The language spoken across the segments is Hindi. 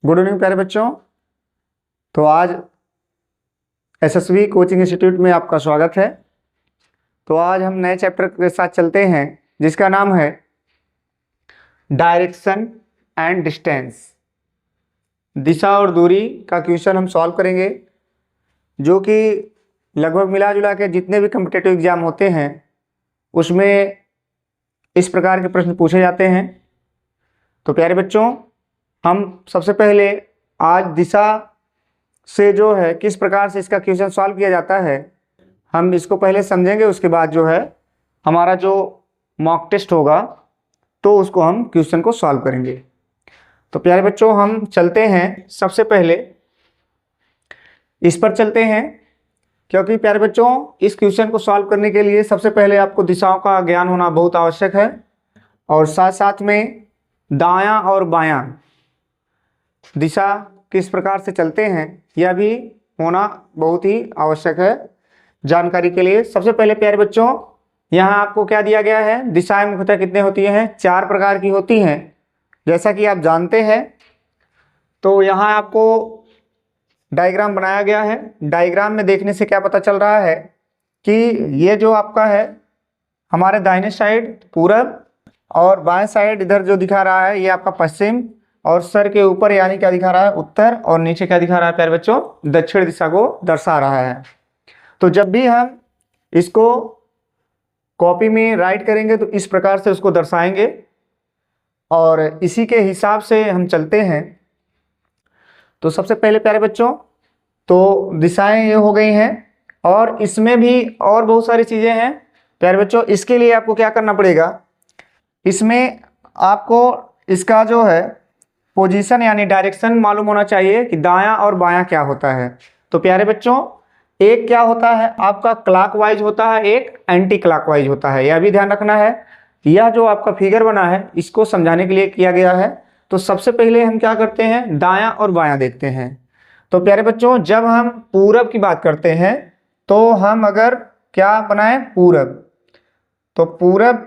गुड इवनिंग प्यारे बच्चों। तो आज एसएसवी कोचिंग इंस्टीट्यूट में आपका स्वागत है। तो आज हम नए चैप्टर के साथ चलते हैं जिसका नाम है डायरेक्शन एंड डिस्टेंस। दिशा और दूरी का क्वेश्चन हम सॉल्व करेंगे, जो कि लगभग मिला जुला के जितने भी कॉम्पिटिटिव एग्जाम होते हैं उसमें इस प्रकार के प्रश्न पूछे जाते हैं। तो प्यारे बच्चों, हम सबसे पहले आज दिशा से जो है किस प्रकार से इसका क्वेश्चन सॉल्व किया जाता है हम इसको पहले समझेंगे। उसके बाद जो है हमारा जो मॉक टेस्ट होगा तो उसको हम क्वेश्चन को सॉल्व करेंगे। तो प्यारे बच्चों, हम चलते हैं सबसे पहले इस पर चलते हैं, क्योंकि प्यारे बच्चों इस क्वेश्चन को सॉल्व करने के लिए सबसे पहले आपको दिशाओं का ज्ञान होना बहुत आवश्यक है, और साथ साथ में दायां और बायां दिशा किस प्रकार से चलते हैं यह भी होना बहुत ही आवश्यक है जानकारी के लिए। सबसे पहले प्यारे बच्चों, यहाँ आपको क्या दिया गया है, दिशाएं मुख्यतः कितने होती हैं, 4 प्रकार की होती हैं जैसा कि आप जानते हैं। तो यहाँ आपको डायग्राम बनाया गया है। डायग्राम में देखने से क्या पता चल रहा है कि ये जो आपका है हमारे दाहिने साइड पूरब और बाएं साइड इधर जो दिखा रहा है ये आपका पश्चिम, और सर के ऊपर यानी क्या दिखा रहा है, उत्तर, और नीचे क्या दिखा रहा है प्यारे बच्चों, दक्षिण दिशा को दर्शा रहा है। तो जब भी हम इसको कॉपी में राइट करेंगे तो इस प्रकार से उसको दर्शाएंगे, और इसी के हिसाब से हम चलते हैं। तो सबसे पहले प्यारे बच्चों, तो दिशाएं ये हो गई हैं, और इसमें भी और बहुत सारी चीज़ें हैं प्यारे बच्चों। इसके लिए आपको क्या करना पड़ेगा, इसमें आपको इसका जो है पोजीशन यानी डायरेक्शन मालूम होना चाहिए कि दायां और बायां क्या होता है। तो प्यारे बच्चों, एक क्या होता है आपका क्लॉकवाइज होता है, एक एंटी क्लॉकवाइज होता है, यह भी ध्यान रखना है। यह जो आपका फिगर बना है इसको समझाने के लिए किया गया है। तो सबसे पहले हम क्या करते हैं, दायां और बायां देखते हैं। तो प्यारे बच्चों, जब हम पूरब की बात करते हैं तो हम अगर क्या बनाएं, पूरब, तो पूरब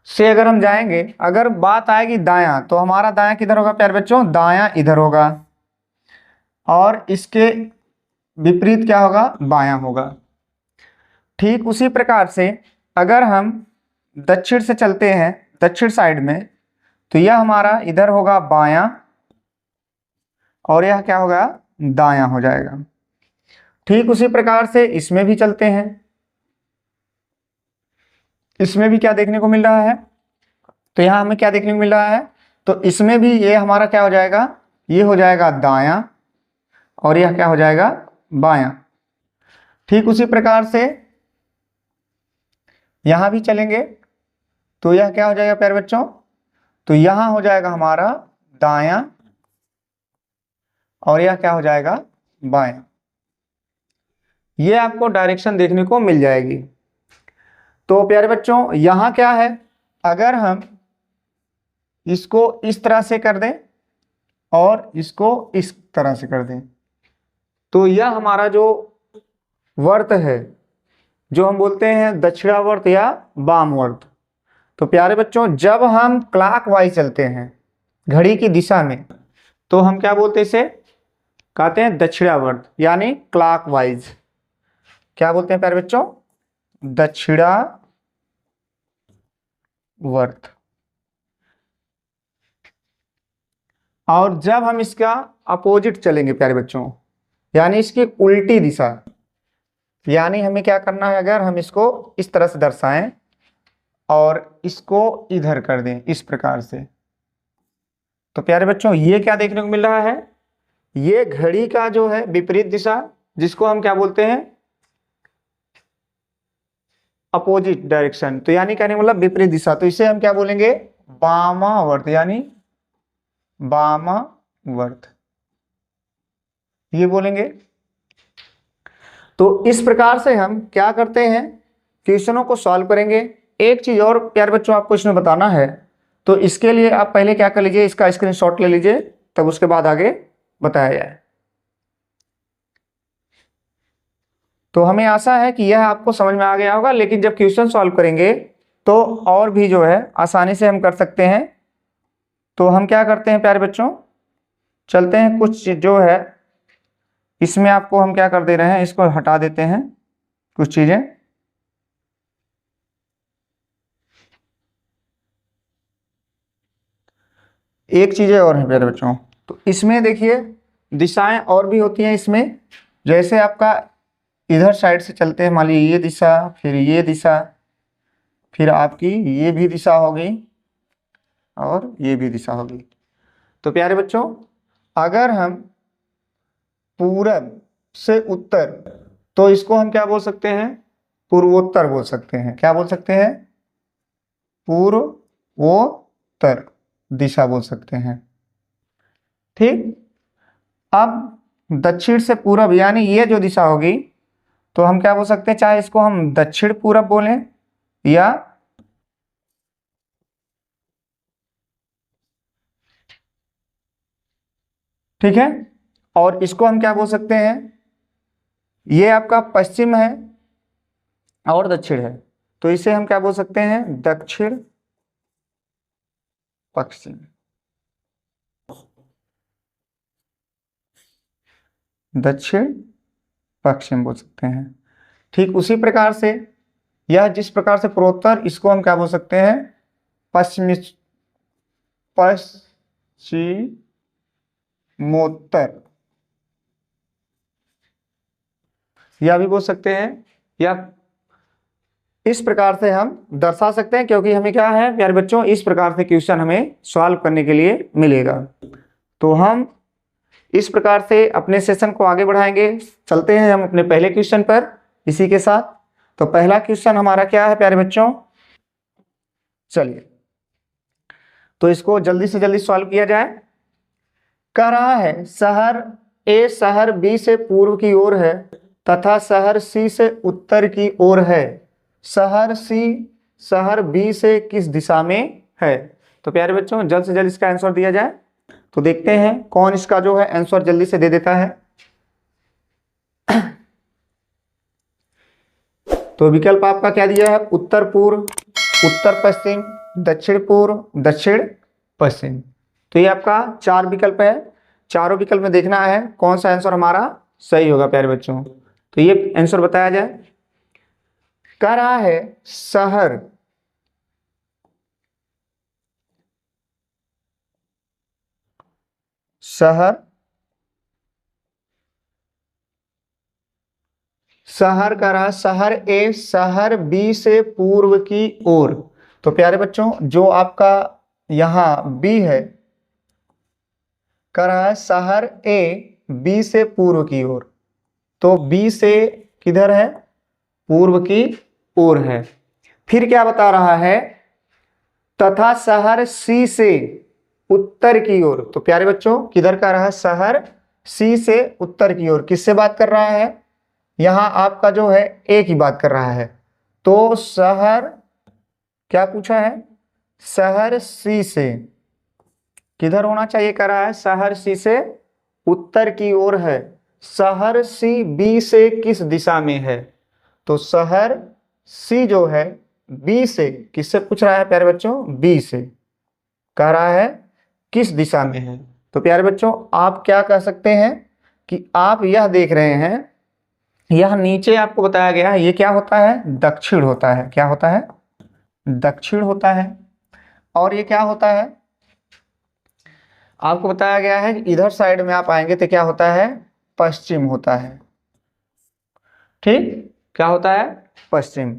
से अगर हम जाएंगे, अगर बात आएगी दायां, तो हमारा दायां किधर होगा प्यारे बच्चों, दायां इधर होगा, और इसके विपरीत क्या होगा, बायां होगा। ठीक उसी प्रकार से अगर हम दक्षिण से चलते हैं, दक्षिण साइड में, तो यह हमारा इधर होगा बायां, और यह क्या होगा, दायां हो जाएगा। ठीक उसी प्रकार से इसमें भी चलते हैं, इसमें भी क्या देखने को मिल रहा है, तो यहां हमें क्या देखने को मिल रहा है, तो इसमें भी ये हमारा क्या हो जाएगा, ये हो जाएगा दायां, और यह क्या हो जाएगा, बायां। ठीक उसी प्रकार से यहां भी चलेंगे तो यह क्या हो जाएगा प्यारे बच्चों, तो यहां हो जाएगा हमारा दायां, और यह क्या हो जाएगा, बायां। ये आपको डायरेक्शन देखने को मिल जाएगी। तो प्यारे बच्चों, यहां क्या है, अगर हम इसको इस तरह से कर दें और इसको इस तरह से कर दें, तो यह हमारा जो वर्त है जो हम बोलते हैं दक्षिणावर्त या वामवर्त। तो प्यारे बच्चों, जब हम क्लॉकवाइज चलते हैं घड़ी की दिशा में तो हम क्या बोलते हैं, इसे कहते हैं दक्षिणावर्त यानी क्लॉकवाइज। क्या बोलते हैं प्यारे बच्चों, दक्षिणावर्त। और जब हम इसका अपोजिट चलेंगे प्यारे बच्चों, यानी इसकी उल्टी दिशा, यानी हमें क्या करना है, अगर हम इसको इस तरह से दर्शाएं और इसको इधर कर दें इस प्रकार से, तो प्यारे बच्चों ये क्या देखने को मिल रहा है, ये घड़ी का जो है विपरीत दिशा, जिसको हम क्या बोलते हैं, अपोजिट डायरेक्शन। तो यानी कहने का मतलब विपरीत दिशा, तो इसे हम क्या बोलेंगे, वामावर्त, यानी वामावर्त ये बोलेंगे। तो इस प्रकार से हम क्या करते हैं, क्वेश्चनों को सॉल्व करेंगे। एक चीज और प्यारे बच्चों आपको इसमें बताना है, तो इसके लिए आप पहले क्या कर लीजिए, इसका स्क्रीनशॉट ले लीजिए, तब उसके बाद आगे बताया जाए। तो हमें आशा है कि यह आपको समझ में आ गया होगा, लेकिन जब क्वेश्चन सॉल्व करेंगे तो और भी जो है आसानी से हम कर सकते हैं। तो हम क्या करते हैं प्यारे बच्चों, चलते हैं कुछ जो है इसमें आपको हम क्या कर दे रहे हैं, इसको हटा देते हैं कुछ चीजें। एक चीजें और हैं प्यारे बच्चों, तो इसमें देखिए दिशाएं और भी होती हैं इसमें। जैसे आपका इधर साइड से चलते हैं, मान लीजिए ये दिशा, फिर ये दिशा, फिर आपकी ये भी दिशा होगी और ये भी दिशा होगी। तो प्यारे बच्चों, अगर हम पूरब से उत्तर, तो इसको हम क्या बोल सकते हैं, पूर्वोत्तर बोल सकते हैं। क्या बोल सकते हैं, पूर्वोत्तर दिशा बोल सकते हैं। ठीक, अब दक्षिण से पूरब यानी ये जो दिशा होगी, तो हम क्या बोल सकते हैं, चाहे इसको हम दक्षिण पूरब बोलें या ठीक है, और इसको हम क्या बोल सकते हैं, ये आपका पश्चिम है और दक्षिण है, तो इसे हम क्या बोल सकते हैं, दक्षिण पश्चिम। दक्षिण पश्चिम बोल सकते हैं। ठीक उसी प्रकार से यह जिस प्रकार से पूर्वोत्तर, इसको हम क्या बोल सकते हैं, पश्चिमी पश्चिमोत्तर, यह भी बोल सकते हैं, या इस प्रकार से हम दर्शा सकते हैं, क्योंकि हमें क्या है प्यारे बच्चों, इस प्रकार से क्वेश्चन हमें सॉल्व करने के लिए मिलेगा। तो हम इस प्रकार से अपने सेशन को आगे बढ़ाएंगे। चलते हैं हम अपने पहले क्वेश्चन पर इसी के साथ। तो पहला क्वेश्चन हमारा क्या है प्यारे बच्चों, चलिए तो इसको जल्दी से जल्दी सॉल्व किया जाए। कह रहा है शहर ए शहर बी से पूर्व की ओर है तथा शहर सी से उत्तर की ओर है। शहर सी शहर बी से किस दिशा में है। तो प्यारे बच्चों, जल्द से जल्द इसका आंसर दिया जाए। तो देखते हैं कौन इसका जो है आंसर जल्दी से दे देता है। तो विकल्प आपका क्या दिया है, उत्तर पूर्व, उत्तर पश्चिम, दक्षिण पूर्व, दक्षिण पश्चिम। तो ये आपका 4 विकल्प है। चारों विकल्प में देखना है कौन सा आंसर हमारा सही होगा प्यारे बच्चों। तो ये आंसर बताया जाए। कह रहा है शहर शहर शहर का रहा शहर ए शहर बी से पूर्व की ओर। तो प्यारे बच्चों, जो आपका यहां बी है, कह रहा है शहर ए बी से पूर्व की ओर। तो बी से किधर है, पूर्व की ओर है। फिर क्या बता रहा है, तथा शहर सी से उत्तर की ओर। तो प्यारे बच्चों, किधर का रहा, शहर सी से उत्तर की ओर। किससे बात कर रहा है, यहां आपका जो है ए की बात कर रहा है। तो शहर क्या पूछा है, शहर सी से किधर होना चाहिए, कह रहा है शहर सी से उत्तर की ओर है। शहर सी बी से किस दिशा में है। तो शहर सी जो है बी से, किससे पूछ रहा है प्यारे बच्चों, बी से, कह रहा है किस दिशा में है। तो प्यारे बच्चों, आप क्या कह सकते हैं कि आप यह देख रहे हैं, यह नीचे आपको बताया गया है, ये क्या होता है, दक्षिण होता है। क्या होता है, दक्षिण होता है। और ये क्या होता है, आपको बताया गया है इधर साइड में आप आएंगे तो क्या होता है, पश्चिम होता है। ठीक, क्या होता है, पश्चिम।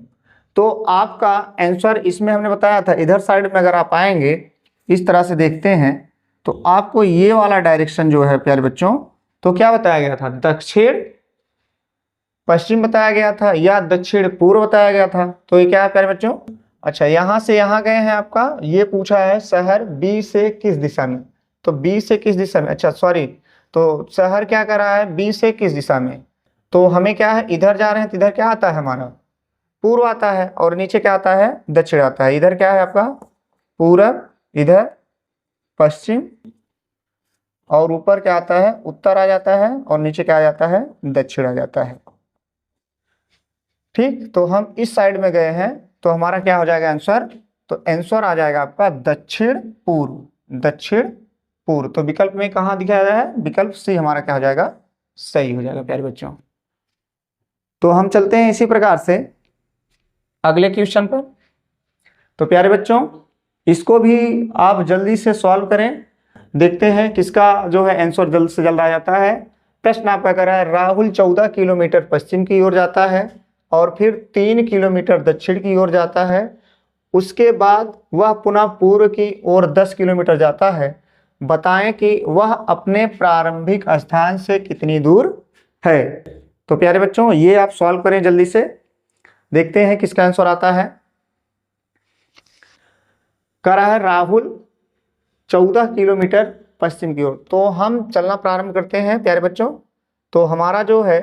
तो आपका आंसर इसमें हमने बताया था, इधर साइड में अगर आप आएंगे, इस तरह से देखते हैं, तो आपको ये वाला डायरेक्शन जो है प्यारे बच्चों, तो क्या बताया गया था, दक्षिण पश्चिम बताया गया था या दक्षिण पूर्व बताया गया था। तो ये क्या है प्यारे बच्चों, अच्छा यहां से यहां गए हैं, आपका ये पूछा है शहर बी से किस दिशा में। तो बी से किस दिशा में, अच्छा सॉरी, तो शहर क्या कर रहा है, बी से किस दिशा में। तो हमें क्या है, इधर जा रहे हैं तो इधर क्या आता है हमारा, पूर्व आता है, और नीचे क्या आता है, दक्षिण आता है। इधर क्या है आपका पूरब, इधर पश्चिम, और ऊपर क्या आता है, उत्तर आ जाता है, और नीचे क्या आ जाता है, दक्षिण आ जाता है। ठीक, तो हम इस साइड में गए हैं, तो हमारा क्या हो जाएगा आंसर? तो आंसर आ जाएगा आपका दक्षिण पूर्व, दक्षिण पूर्व। तो विकल्प में कहाँ दिखाया गया है? विकल्प सी हमारा क्या हो जाएगा? सही हो जाएगा प्यारे बच्चों। तो हम चलते हैं इसी प्रकार से अगले क्वेश्चन पर। तो प्यारे बच्चों इसको भी आप जल्दी से सॉल्व करें, देखते हैं किसका जो है आंसर जल्द से जल्द आ जाता है। प्रश्न आपका कह रहा है राहुल 14 किलोमीटर पश्चिम की ओर जाता है और फिर 3 किलोमीटर दक्षिण की ओर जाता है, उसके बाद वह पुनः पूर्व की ओर 10 किलोमीटर जाता है, बताएं कि वह अपने प्रारंभिक स्थान से कितनी दूर है। तो प्यारे बच्चों ये आप सॉल्व करें जल्दी से, देखते हैं किसका आंसर आता है। कह रहा है राहुल 14 किलोमीटर पश्चिम की ओर। तो हम चलना प्रारंभ करते हैं प्यारे बच्चों। तो हमारा जो है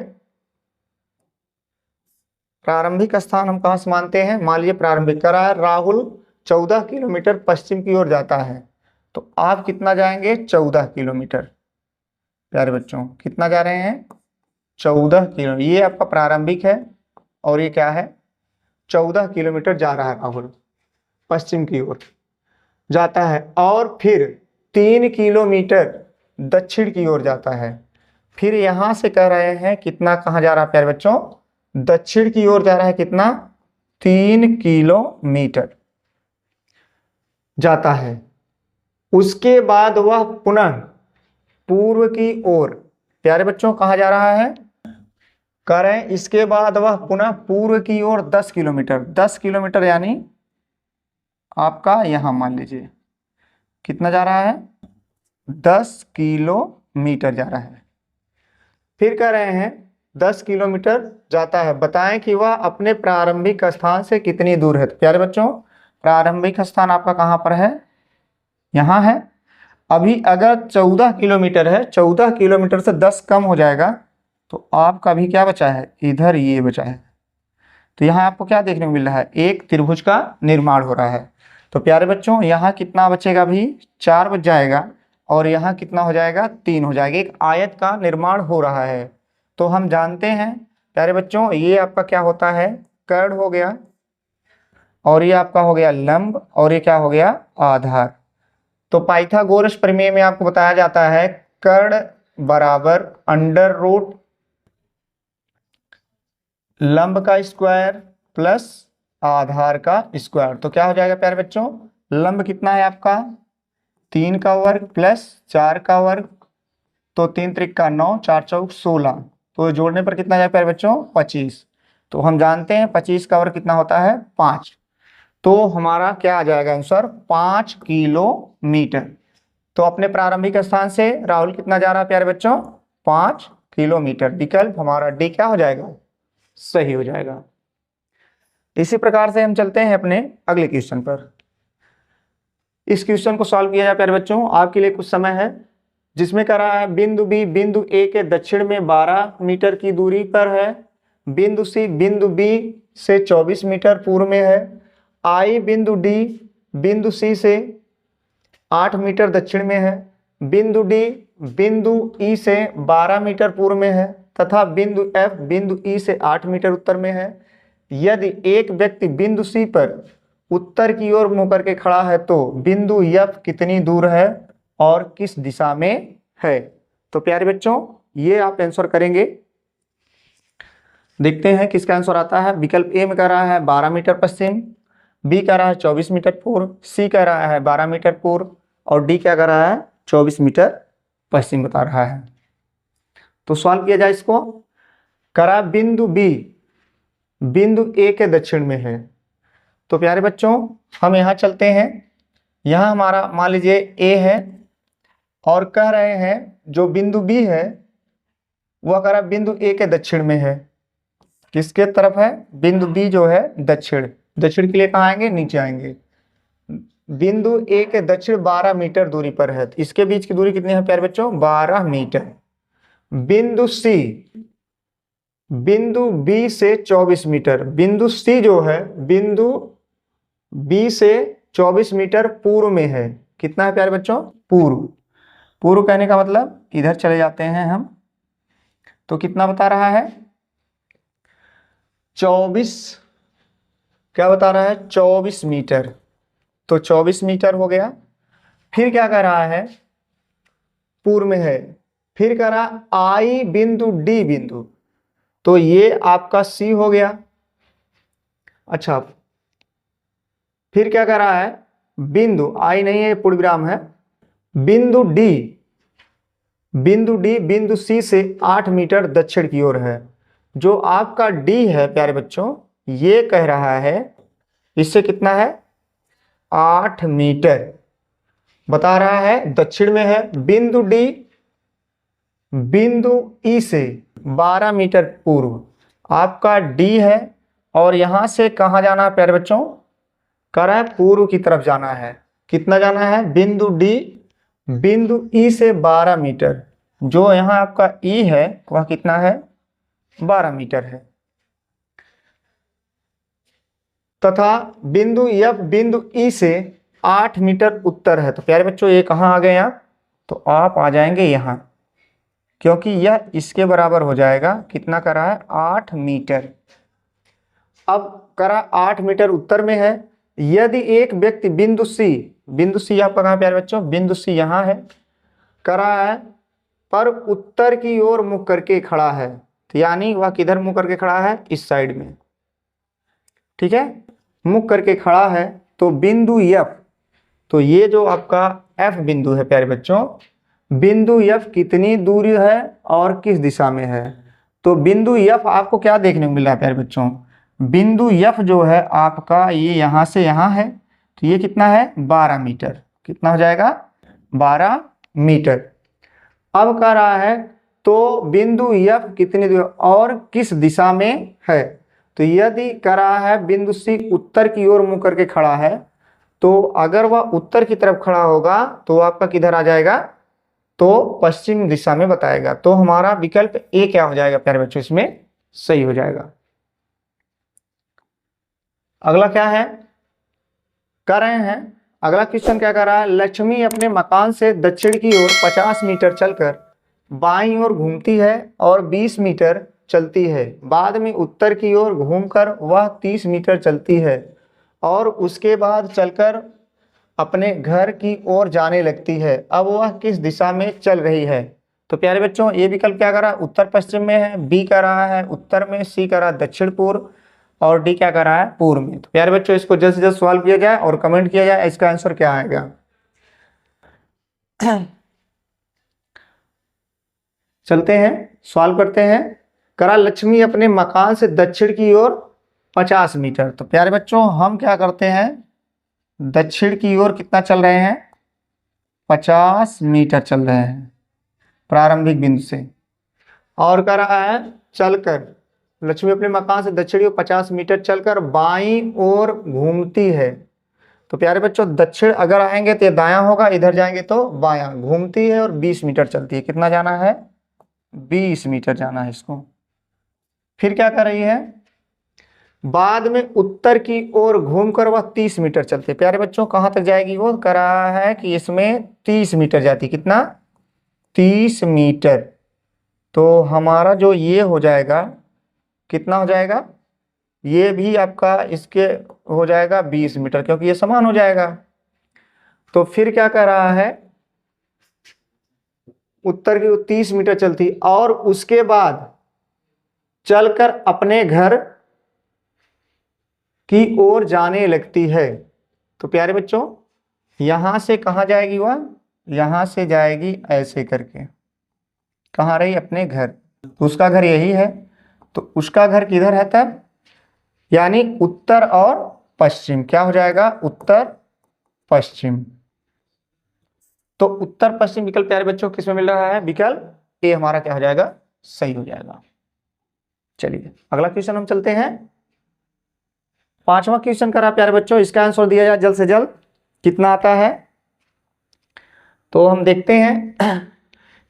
प्रारंभिक स्थान हम कहाँ से मानते हैं? मान लीजिए प्रारंभिक कह रहा है राहुल 14 किलोमीटर पश्चिम की ओर जाता है, तो आप कितना जाएंगे? 14 किलोमीटर। प्यारे बच्चों कितना जा रहे हैं? 14 किलोमीटर। ये आपका प्रारंभिक है और ये क्या है? 14 किलोमीटर जा रहा है राहुल पश्चिम की ओर जाता है, और फिर 3 किलोमीटर दक्षिण की ओर जाता है। फिर यहां से कह रहे हैं कितना कहां जा रहा है प्यारे बच्चों? दक्षिण की ओर जा रहा है, कितना? 3 किलोमीटर जाता है। उसके बाद वह पुनः पूर्व की ओर, प्यारे बच्चों कहां जा रहा है? कह रहे हैं इसके बाद वह पुनः पूर्व की ओर 10 किलोमीटर, 10 किलोमीटर यानी आपका यहां मान लीजिए कितना जा रहा है? 10 किलोमीटर जा रहा है। फिर कह रहे हैं 10 किलोमीटर जाता है, बताएं कि वह अपने प्रारंभिक स्थान से कितनी दूर है। तो प्यारे बच्चों प्रारंभिक स्थान आपका कहां पर है? यहां है। अभी अगर 14 किलोमीटर है, 14 किलोमीटर से 10 कम हो जाएगा तो आपका भी क्या बचा है? इधर ये बचा है। तो यहाँ आपको क्या देखने को मिल रहा है? एक त्रिभुज का निर्माण हो रहा है। तो प्यारे बच्चों यहाँ कितना बचेगा? अभी 4 बच जाएगा और यहाँ कितना हो जाएगा? 3 हो जाएगा। एक आयत का निर्माण हो रहा है। तो हम जानते हैं प्यारे बच्चों ये आपका क्या होता है? कर्ण हो गया, और ये आपका हो गया लंब, और ये क्या हो गया? आधार। तो पाइथागोरस प्रमेय में आपको बताया जाता है कर्ण बराबर अंडर रूट लंब का स्क्वायर प्लस आधार का स्क्वायर। तो क्या हो जाएगा प्यारे बच्चों? लंब कितना है आपका? 3 का वर्ग प्लस 4 का वर्ग, तो 3 त्रिक 9, 4 चौक 16, तो जोड़ने पर कितना जाए प्यारे बच्चों? 25। तो हम जानते हैं 25 का वर्ग कितना होता है? 5। तो हमारा क्या आ जाएगा आंसर? 5 किलोमीटर। तो अपने प्रारंभिक स्थान से राहुल कितना जा रहा है प्यारे बच्चों? 5 किलोमीटर। विकल्प हमारा डी क्या हो जाएगा? सही हो जाएगा। इसी प्रकार से हम चलते हैं अपने अगले क्वेश्चन पर। इस क्वेश्चन को सॉल्व किया जाए प्यारे बच्चों, आपके लिए कुछ समय है, जिसमें कह रहा है बिंदु बी बिंदु ए के दक्षिण में 12 मीटर की दूरी पर है, बिंदु सी बिंदु बी से 24 मीटर पूर्व में है, आई बिंदु डी बिंदु सी से 8 मीटर दक्षिण में है, बिंदु डी बिंदु ई से 12 मीटर पूर्व में है, तथा बिंदु एफ बिंदु ई से 8 मीटर उत्तर में है। यदि एक व्यक्ति बिंदु सी पर उत्तर की ओर मुंह करके खड़ा है तो बिंदु एफ कितनी दूर है और किस दिशा में है। तो प्यारे बच्चों ये आप आंसर करेंगे, देखते हैं किसका आंसर आता है। विकल्प ए में कह रहा है 12 मीटर पश्चिम, बी कह रहा है 24 मीटर पूर्व, सी कह रहा है 12 मीटर पूर्व, और डी क्या कह रहा है? 24 मीटर पश्चिम बता रहा है। तो सॉल्व किया जाए इसको। करा बिंदु बी बिंदु ए के दक्षिण में है। तो प्यारे बच्चों हम यहाँ चलते हैं, यहाँ हमारा मान लीजिए ए है और कह रहे हैं जो बिंदु बी है वह कह रहा है बिंदु ए के दक्षिण में है। किसके तरफ है? बिंदु बी जो है दक्षिण, दक्षिण के लिए कहाँ आएंगे? नीचे आएंगे। बिंदु ए के दक्षिण 12 मीटर दूरी पर है। इसके बीच की दूरी कितनी है प्यारे बच्चों? 12 मीटर। बिंदु सी बिंदु बी से 24 मीटर, बिंदु सी जो है बिंदु बी से 24 मीटर पूर्व में है। कितना है प्यारे बच्चों? पूर्व। पूर्व कहने का मतलब इधर चले जाते हैं हम, तो कितना बता रहा है? 24 क्या बता रहा है? 24 मीटर। तो 24 मीटर हो गया। फिर क्या कर रहा है? पूर्व में है। फिर कह रहा आई बिंदु डी बिंदु, तो ये आपका सी हो गया। अच्छा, फिर क्या कर रहा है? बिंदु आई नहीं है, पूर्ण विराम है। बिंदु डी, बिंदु डी बिंदु सी से 8 मीटर दक्षिण की ओर है। जो आपका डी है प्यारे बच्चों, ये कह रहा है इससे कितना है? 8 मीटर बता रहा है, दक्षिण में है। बिंदु डी बिंदु ई से 12 मीटर पूर्व आपका डी है, और यहां से कहां जाना है प्यारे बच्चों? कह रहा है पूर्व की तरफ जाना है। कितना जाना है? बिंदु डी बिंदु ई से 12 मीटर। जो यहां आपका ई है वह कितना है? 12 मीटर है। तथा बिंदु एफ बिंदु ई से 8 मीटर उत्तर है। तो प्यारे बच्चों ये कहाँ आ गए आप? तो आप आ जाएंगे यहाँ, क्योंकि यह इसके बराबर हो जाएगा। कितना करा है? 8 मीटर। अब करा 8 मीटर उत्तर में है। यदि एक व्यक्ति बिंदु सी आपका कहाँ प्यारे बच्चों? बिंदु सी यहाँ है, करा है, पर उत्तर की ओर मुख करके खड़ा है। तो यानी वह किधर मुख करके खड़ा है? इस साइड में, ठीक है, मुख करके खड़ा है। तो बिंदु एफ, तो ये जो आपका एफ बिंदु है प्यारे बच्चों, बिंदु एफ कितनी दूरी है और किस दिशा में है? तो बिंदु एफ आपको क्या देखने को मिल रहा है प्यारे बच्चों? बिंदु एफ जो है आपका ये यहाँ से यहाँ है, तो ये कितना है? 12 मीटर। कितना हो जाएगा? 12 मीटर। अब कह रहा है तो बिंदु एफ कितनी दूर और किस दिशा में है? तो यदि कह रहा है बिंदु सी उत्तर की ओर मुंह करके खड़ा है, तो अगर वह उत्तर की तरफ खड़ा होगा तो आपका किधर आ जाएगा? तो पश्चिम दिशा में बताएगा। तो हमारा विकल्प ए क्या हो जाएगा प्यारे बच्चों? इसमें सही हो जाएगा। अगला क्या है कर रहे हैं? अगला क्वेश्चन क्या कर रहा है? लक्ष्मी अपने मकान से दक्षिण की ओर 50 मीटर चलकर बाईं ओर घूमती है और 20 मीटर चलती है। बाद में उत्तर की ओर घूमकर वह 30 मीटर चलती है और उसके बाद चलकर अपने घर की ओर जाने लगती है। अब वह किस दिशा में चल रही है? तो प्यारे बच्चों ये विकल्प क्या कर रहा है? उत्तर पश्चिम में है, बी कर रहा है उत्तर में, सी कर रहा है दक्षिण पूर्व, और डी क्या कर रहा है? पूर्व में। तो प्यारे बच्चों इसको जल्द से जल्द सॉल्व किया जाए और कमेंट किया जाए इसका आंसर क्या आएगा। चलते हैं सॉल्व करते हैं। करा लक्ष्मी अपने मकान से दक्षिण की ओर 50 मीटर। तो प्यारे बच्चों हम क्या करते हैं? दक्षिण की ओर कितना चल रहे हैं? 50 मीटर चल रहे हैं प्रारंभिक बिंदु से। और कह रहा है चलकर, लक्ष्मी अपने मकान से दक्षिण की ओर 50 मीटर चलकर बाईं ओर घूमती है। तो प्यारे बच्चों दक्षिण अगर आएंगे तो ये दायां होगा, इधर जाएंगे तो बायां। घूमती है और 20 मीटर चलती है। कितना जाना है? 20 मीटर जाना है इसको। फिर क्या कर रही है? बाद में उत्तर की ओर घूमकर वह 30 मीटर चलती है। प्यारे बच्चों कहां तक जाएगी? वो कह रहा है कि इसमें 30 मीटर जाती है। कितना? 30 मीटर। तो हमारा जो ये हो जाएगा कितना हो जाएगा? ये भी आपका इसके हो जाएगा 20 मीटर, क्योंकि ये समान हो जाएगा। तो फिर क्या कर रहा है? उत्तर की ओर 30 मीटर चलती और उसके बाद चलकर अपने घर की ओर जाने लगती है। तो प्यारे बच्चों यहां से कहां जाएगी? वह यहां से जाएगी ऐसे करके, कहां रही? अपने घर। तो उसका घर यही है, तो उसका घर किधर है तब? यानी उत्तर और पश्चिम। क्या हो जाएगा? उत्तर पश्चिम। तो उत्तर पश्चिम विकल्प प्यारे बच्चों किसमें मिल रहा है? विकल्प ए हमारा क्या हो जाएगा? सही हो जाएगा। चलिए अगला क्वेश्चन हम चलते हैं। 5वां क्वेश्चन करा प्यारे बच्चों, इसका आंसर दिया जाए जल्द से जल्द। कितना आता है तो हम देखते हैं।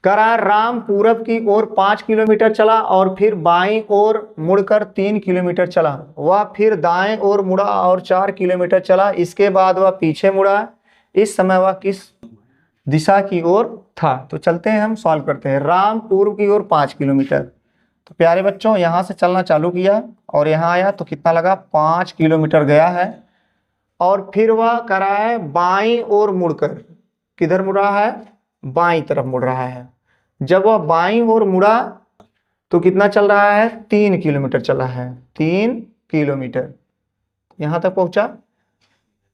करा राम पूरब की ओर 5 किलोमीटर चला और फिर बाईं ओर मुड़कर 3 किलोमीटर चला। वह फिर दाएं ओर मुड़ा और 4 किलोमीटर चला। इसके बाद वह पीछे मुड़ा। इस समय वह किस दिशा की ओर था? तो चलते हैं हम सॉल्व करते हैं। राम पूर्व की ओर 5 किलोमीटर, तो प्यारे बच्चों यहाँ से चलना चालू किया और यहाँ आया तो कितना लगा, 5 किलोमीटर गया है। और फिर वह कर रहा है बाईं ओर मुड़कर, किधर मुड़ रहा है, बाईं तरफ मुड़ रहा है। जब वह बाईं ओर मुड़ा तो कितना चल रहा है, 3 किलोमीटर चला है, 3 किलोमीटर यहां तक पहुंचा।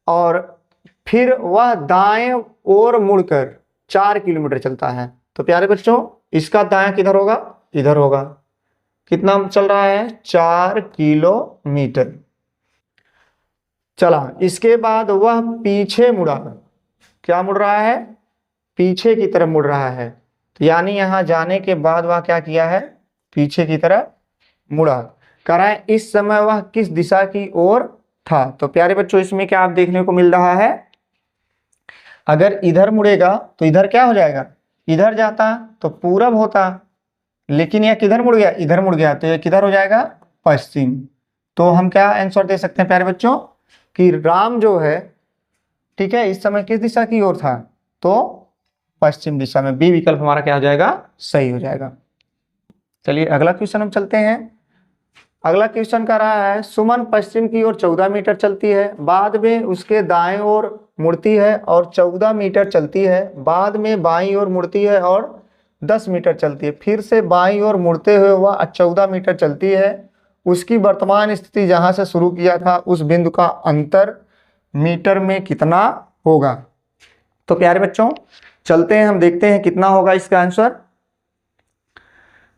और फिर वह दाएं ओर मुड़कर 4 किलोमीटर चलता है। तो प्यारे बच्चों इसका दायां किधर होगा, इधर होगा। कितना चल रहा है, 4 किलोमीटर चला। इसके बाद वह पीछे मुड़ा, क्या मुड़ रहा है, पीछे की तरफ मुड़ रहा है। तो यानी यहां जाने के बाद वह क्या किया है, पीछे की तरफ मुड़ा। कराएं इस समय वह किस दिशा की ओर था। तो प्यारे बच्चों इसमें क्या आप देखने को मिल रहा है, अगर इधर मुड़ेगा तो इधर क्या हो जाएगा, इधर जाता तो पूरब होता, लेकिन यह किधर मुड़ गया, इधर मुड़ गया, तो यह किधर हो जाएगा, पश्चिम। तो हम क्या आंसर दे सकते हैं प्यारे बच्चों कि राम जो है, ठीक है, इस समय किस दिशा की ओर था, तो पश्चिम दिशा में। बी विकल्प हमारा क्या हो जाएगा, सही हो जाएगा। चलिए अगला क्वेश्चन हम चलते हैं। अगला क्वेश्चन का रहा है, सुमन पश्चिम की ओर 14 मीटर चलती है, बाद में उसके दाएं ओर मुड़ती है और 14 मीटर चलती है, बाद में बाईं ओर मुड़ती है और 10 मीटर चलती है, फिर से बाईं ओर मुड़ते हुए वह 14 मीटर चलती है। उसकी वर्तमान स्थिति जहां से शुरू किया था उस बिंदु का अंतर मीटर में कितना होगा। तो प्यारे बच्चों चलते हैं, हम देखते हैं कितना होगा इसका आंसर।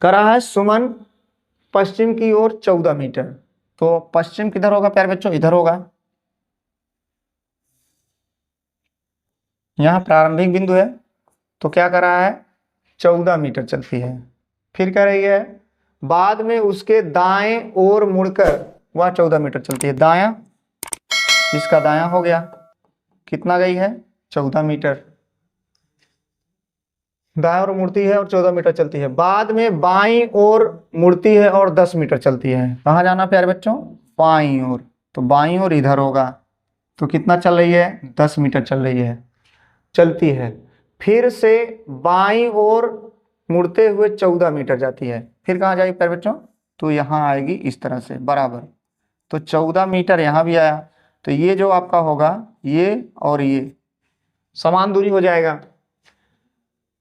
करा है सुमन पश्चिम की ओर 14 मीटर, तो पश्चिम किधर होगा प्यारे बच्चों, इधर होगा। यहां प्रारंभिक बिंदु है, तो क्या कर रहा है, 14 मीटर चलती है। फिर कह रही है बाद में उसके दाएं ओर मुड़कर वह 14 मीटर चलती है, दायां, इसका दायां हो गया, कितना गई है, 14 मीटर, दाएं ओर मुड़ती है और 14 मीटर चलती है। बाद में बाईं ओर मुड़ती है और 10 मीटर चलती है। कहाँ जाना प्यारे बच्चों, बाईं ओर, तो बाईं ओर इधर होगा, तो कितना चल रही है, 10 मीटर चल रही है, चलती है। फिर से बाईं ओर मुड़ते हुए 14 मीटर जाती है। फिर कहाँ जाएगी प्यारे बच्चों, तो यहाँ आएगी इस तरह से बराबर, तो 14 मीटर यहाँ भी आया, तो ये जो आपका होगा ये और ये समान दूरी हो जाएगा।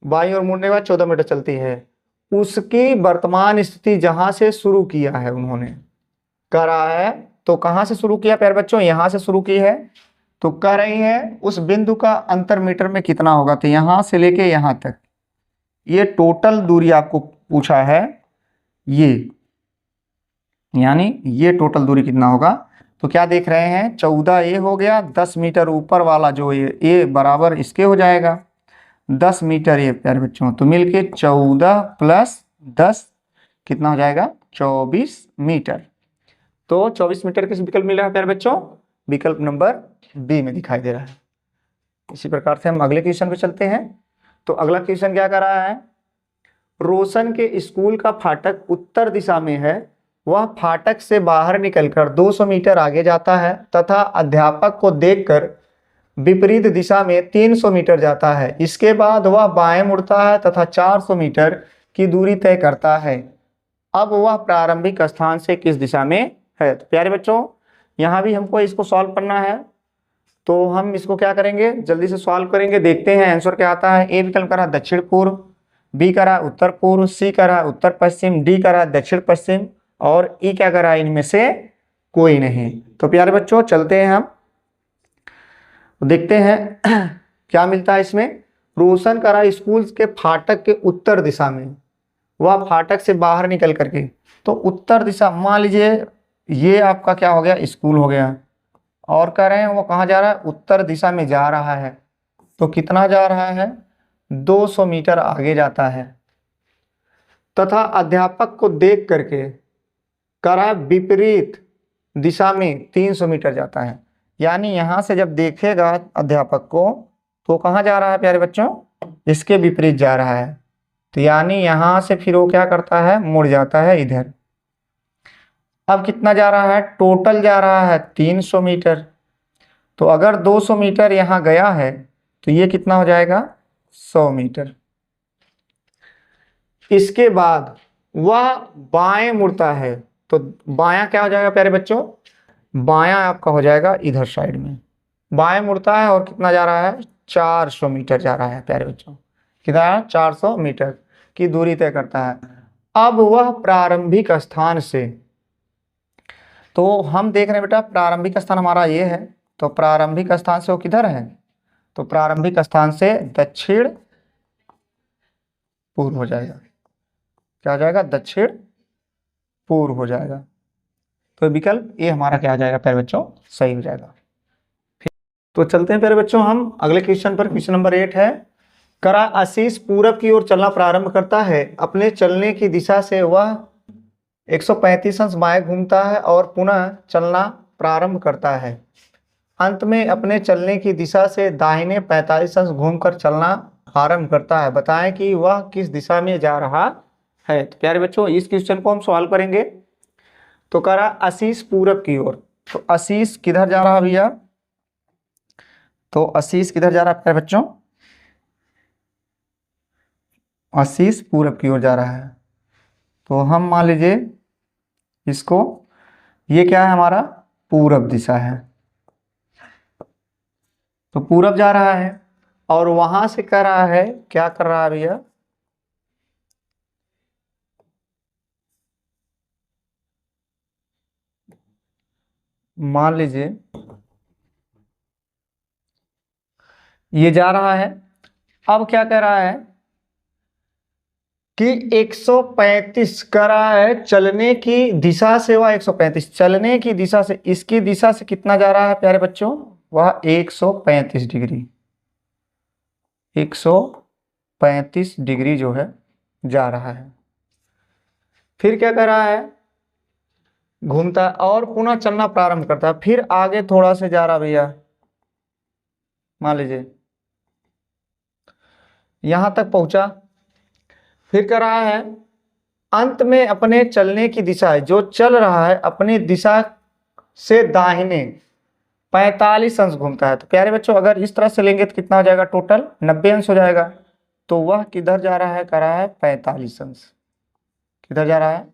बाईं ओर मुड़ने के बाद 14 मीटर चलती है। उसकी वर्तमान स्थिति जहां से शुरू किया है उन्होंने, करा है, तो कहां से शुरू किया प्यारे बच्चों, यहां से शुरू की है, तो कह रही है उस बिंदु का अंतर मीटर में कितना होगा। तो यहां से लेके यहां तक ये टोटल दूरी आपको पूछा है, ये यानी ये टोटल दूरी कितना होगा। तो क्या देख रहे हैं, 14 ये हो गया, 10 मीटर ऊपर वाला जो ये बराबर इसके हो जाएगा, 10 मीटर ये प्यारे बच्चों, तो मिलके 14 प्लस 10 कितना हो जाएगा, 24 मीटर। तो 24 मीटर किस विकल्प मिल रहा है प्यारे बच्चों, विकल्प नंबर बी में दिखाई दे रहा है। इसी प्रकार से हम अगले क्वेश्चन पे चलते हैं। तो अगला क्वेश्चन क्या कर रहा है, रोशन के स्कूल का फाटक उत्तर दिशा में है, वह फाटक से बाहर निकलकर 200 मीटर आगे जाता है तथा अध्यापक को देखकर विपरीत दिशा में 300 मीटर जाता है। इसके बाद वह बाएं मुड़ता है तथा 400 मीटर की दूरी तय करता है। अब वह प्रारंभिक स्थान से किस दिशा में है। तो प्यारे बच्चों यहाँ भी हमको इसको सॉल्व करना है, तो हम इसको क्या करेंगे, जल्दी से सॉल्व करेंगे, देखते हैं आंसर क्या आता है। ए विकल्प करा दक्षिण पूर्व, बी करा उत्तर पूर्व, सी करा उत्तर पश्चिम, डी करा दक्षिण पश्चिम और ई क्या करा इनमें से कोई नहीं। तो प्यारे बच्चों चलते हैं, हम देखते हैं क्या मिलता है इसमें। रोशन करा स्कूल के फाटक के उत्तर दिशा में, वह फाटक से बाहर निकल करके, तो उत्तर दिशा मान लीजिए ये आपका क्या हो गया, स्कूल हो गया, और कह रहे हैं वो कहाँ जा रहा है, उत्तर दिशा में जा रहा है, तो कितना जा रहा है, 200 मीटर आगे जाता है तथा अध्यापक को देख करके करा विपरीत दिशा में 300 मीटर जाता है। यानी यहां से जब देखेगा अध्यापक को तो कहाँ जा रहा है प्यारे बच्चों, इसके विपरीत जा रहा है, तो यानी यहां से फिर वो क्या करता है, मुड़ जाता है इधर। अब कितना जा रहा है, टोटल जा रहा है 300 मीटर, तो अगर 200 मीटर यहां गया है तो ये कितना हो जाएगा, 100 मीटर। इसके बाद वह बाएं मुड़ता है, तो बायां क्या हो जाएगा प्यारे बच्चों, बायां आपका हो जाएगा इधर साइड में, बाएं मुड़ता है और कितना जा रहा है, 400 मीटर जा रहा है प्यारे बच्चों, कितना, 400 मीटर की दूरी तय करता है। अब वह प्रारंभिक स्थान से, तो हम देख रहे हैं बेटा प्रारंभिक स्थान हमारा ये है, तो प्रारंभिक स्थान से वो किधर है, तो प्रारंभिक स्थान से दक्षिण पूर्व हो जाएगा, क्या हो जाएगा, दक्षिण पूर्व हो जाएगा। तो विकल्प ए हमारा क्या आ जाएगा प्यारे बच्चों, सही हो जाएगा। तो चलते हैं प्यारे बच्चों हम अगले क्वेश्चन पर। क्वेश्चन नंबर 8 है, करा आशीष पूरब की ओर चलना प्रारंभ करता है, अपने चलने की दिशा से वह 135 अंश बाएं घूमता है और पुनः चलना प्रारंभ करता है, अंत में अपने चलने की दिशा से दाहिने 45 अंश घूमकर चलना आरंभ करता है, बताएं कि वह किस दिशा में जा रहा है। तो प्यारे बच्चों इस क्वेश्चन को हम सॉल्व करेंगे। तो करा आशीष पूरब की ओर, तो आशीष किधर जा रहा भैया, तो आशीष किधर जा रहा है प्यारे बच्चों, आशीष पूरब की ओर जा रहा है। तो हम मान लीजिए इसको, ये क्या है हमारा, पूरब दिशा है, तो पूरब जा रहा है और वहां से कर रहा है, क्या कर रहा है भैया, मान लीजिए ये जा रहा है, अब क्या कर रहा है कि 135 कर रहा है, चलने की दिशा से वह 135, चलने की दिशा से, इसकी दिशा से कितना जा रहा है प्यारे बच्चों, वह 135 डिग्री, 135 डिग्री जो है जा रहा है। फिर क्या कर रहा है, घूमता है और पुनः चलना प्रारंभ करता है, फिर आगे थोड़ा से जा रहा भैया, मान लीजिए यहां तक पहुंचा, फिर कर रहा है, अंत में अपने चलने की दिशा है, जो चल रहा है अपनी दिशा से दाहिने 45 अंश घूमता है। तो प्यारे बच्चों अगर इस तरह से लेंगे तो कितना हो जाएगा, टोटल 90 अंश हो जाएगा। तो वह किधर जा रहा है, कर रहा है 45 अंश, किधर जा रहा है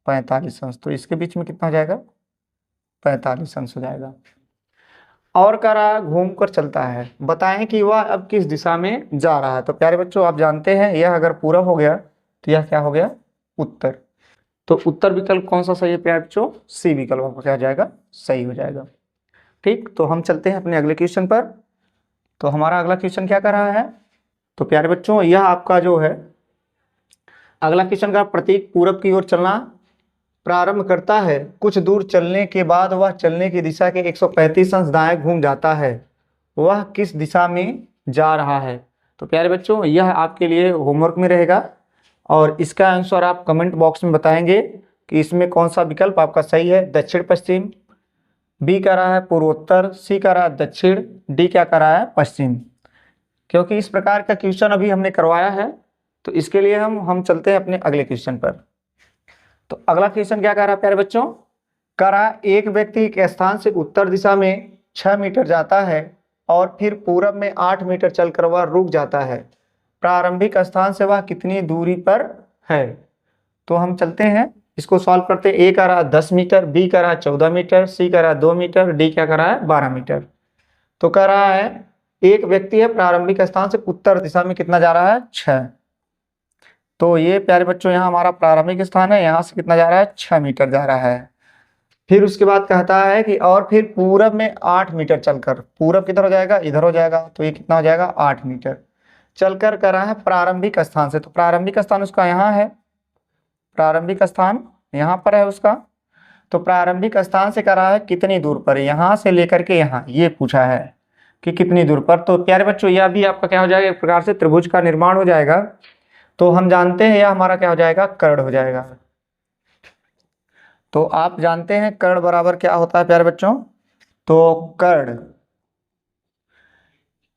45 अंश, तो इसके बीच में कितना हो जाएगा, 45 अंश हो जाएगा। और कर रहा है, घूम कर चलता है, बताएं कि वह अब किस दिशा में जा रहा है। तो प्यारे बच्चों आप जानते हैं यह अगर पूरब हो गया तो यह क्या हो गया, उत्तर। तो उत्तर विकल्प कौन सा सही है प्यारे बच्चों, सी विकल्प आपका क्या हो जाएगा, सही हो जाएगा। ठीक, तो हम चलते हैं अपने अगले क्वेश्चन पर। तो हमारा अगला क्वेश्चन क्या कर रहा है, तो प्यारे बच्चों यह आपका जो है अगला क्वेश्चन का, प्रतीक पूरब की ओर चलना प्रारंभ करता है, कुछ दूर चलने के बाद वह चलने की दिशा के 135 अंश दाएं घूम जाता है, वह किस दिशा में जा रहा है। तो प्यारे बच्चों यह आपके लिए होमवर्क में रहेगा और इसका आंसर आप कमेंट बॉक्स में बताएंगे कि इसमें कौन सा विकल्प आपका सही है, दक्षिण पश्चिम, बी का रहा है पूर्वोत्तर, सी का रहा है दक्षिण, डी क्या कर रहा है पश्चिम। क्योंकि इस प्रकार का क्वेश्चन अभी हमने करवाया है तो इसके लिए हम चलते हैं अपने अगले क्वेश्चन पर। तो अगला क्वेश्चन क्या कह रहा है प्यारे बच्चों, कह रहा एक व्यक्ति एक स्थान से उत्तर दिशा में 6 मीटर जाता है और फिर पूरब में 8 मीटर चलकर वह रुक जाता है, प्रारंभिक स्थान से वह कितनी दूरी पर है। तो हम चलते हैं इसको सॉल्व करते हैं। ए का रहा 10 मीटर, बी का रहा 14 मीटर, सी का रहा 2 मीटर, डी क्या कर रहा है 12 मीटर। तो कह रहा है एक व्यक्ति है प्रारंभिक स्थान से उत्तर दिशा में कितना जा रहा है 6। तो ये प्यारे बच्चों यहाँ हमारा प्रारंभिक स्थान है, यहाँ से कितना जा रहा है 6 मीटर जा रहा है। फिर उसके बाद कहता है कि और फिर पूरब में 8 मीटर चलकर, पूरब किधर हो जाएगा, इधर हो जाएगा, तो ये कितना हो जाएगा 8 मीटर चलकर कर रहा है प्रारंभिक स्थान से। तो प्रारंभिक स्थान उसका यहाँ है, प्रारंभिक स्थान यहाँ पर है उसका। तो प्रारंभिक स्थान से कर रहा है कितनी दूर पर, यहाँ से लेकर के यहाँ, ये पूछा है कि कितनी दूर पर। तो प्यारे बच्चों यह भी आपका क्या हो जाएगा, एक प्रकार से त्रिभुज का निर्माण हो जाएगा। तो हम जानते हैं यह हमारा क्या हो जाएगा, कर्ण हो जाएगा। तो आप जानते हैं कर्ण बराबर क्या होता है प्यारे बच्चों, तो कर्ण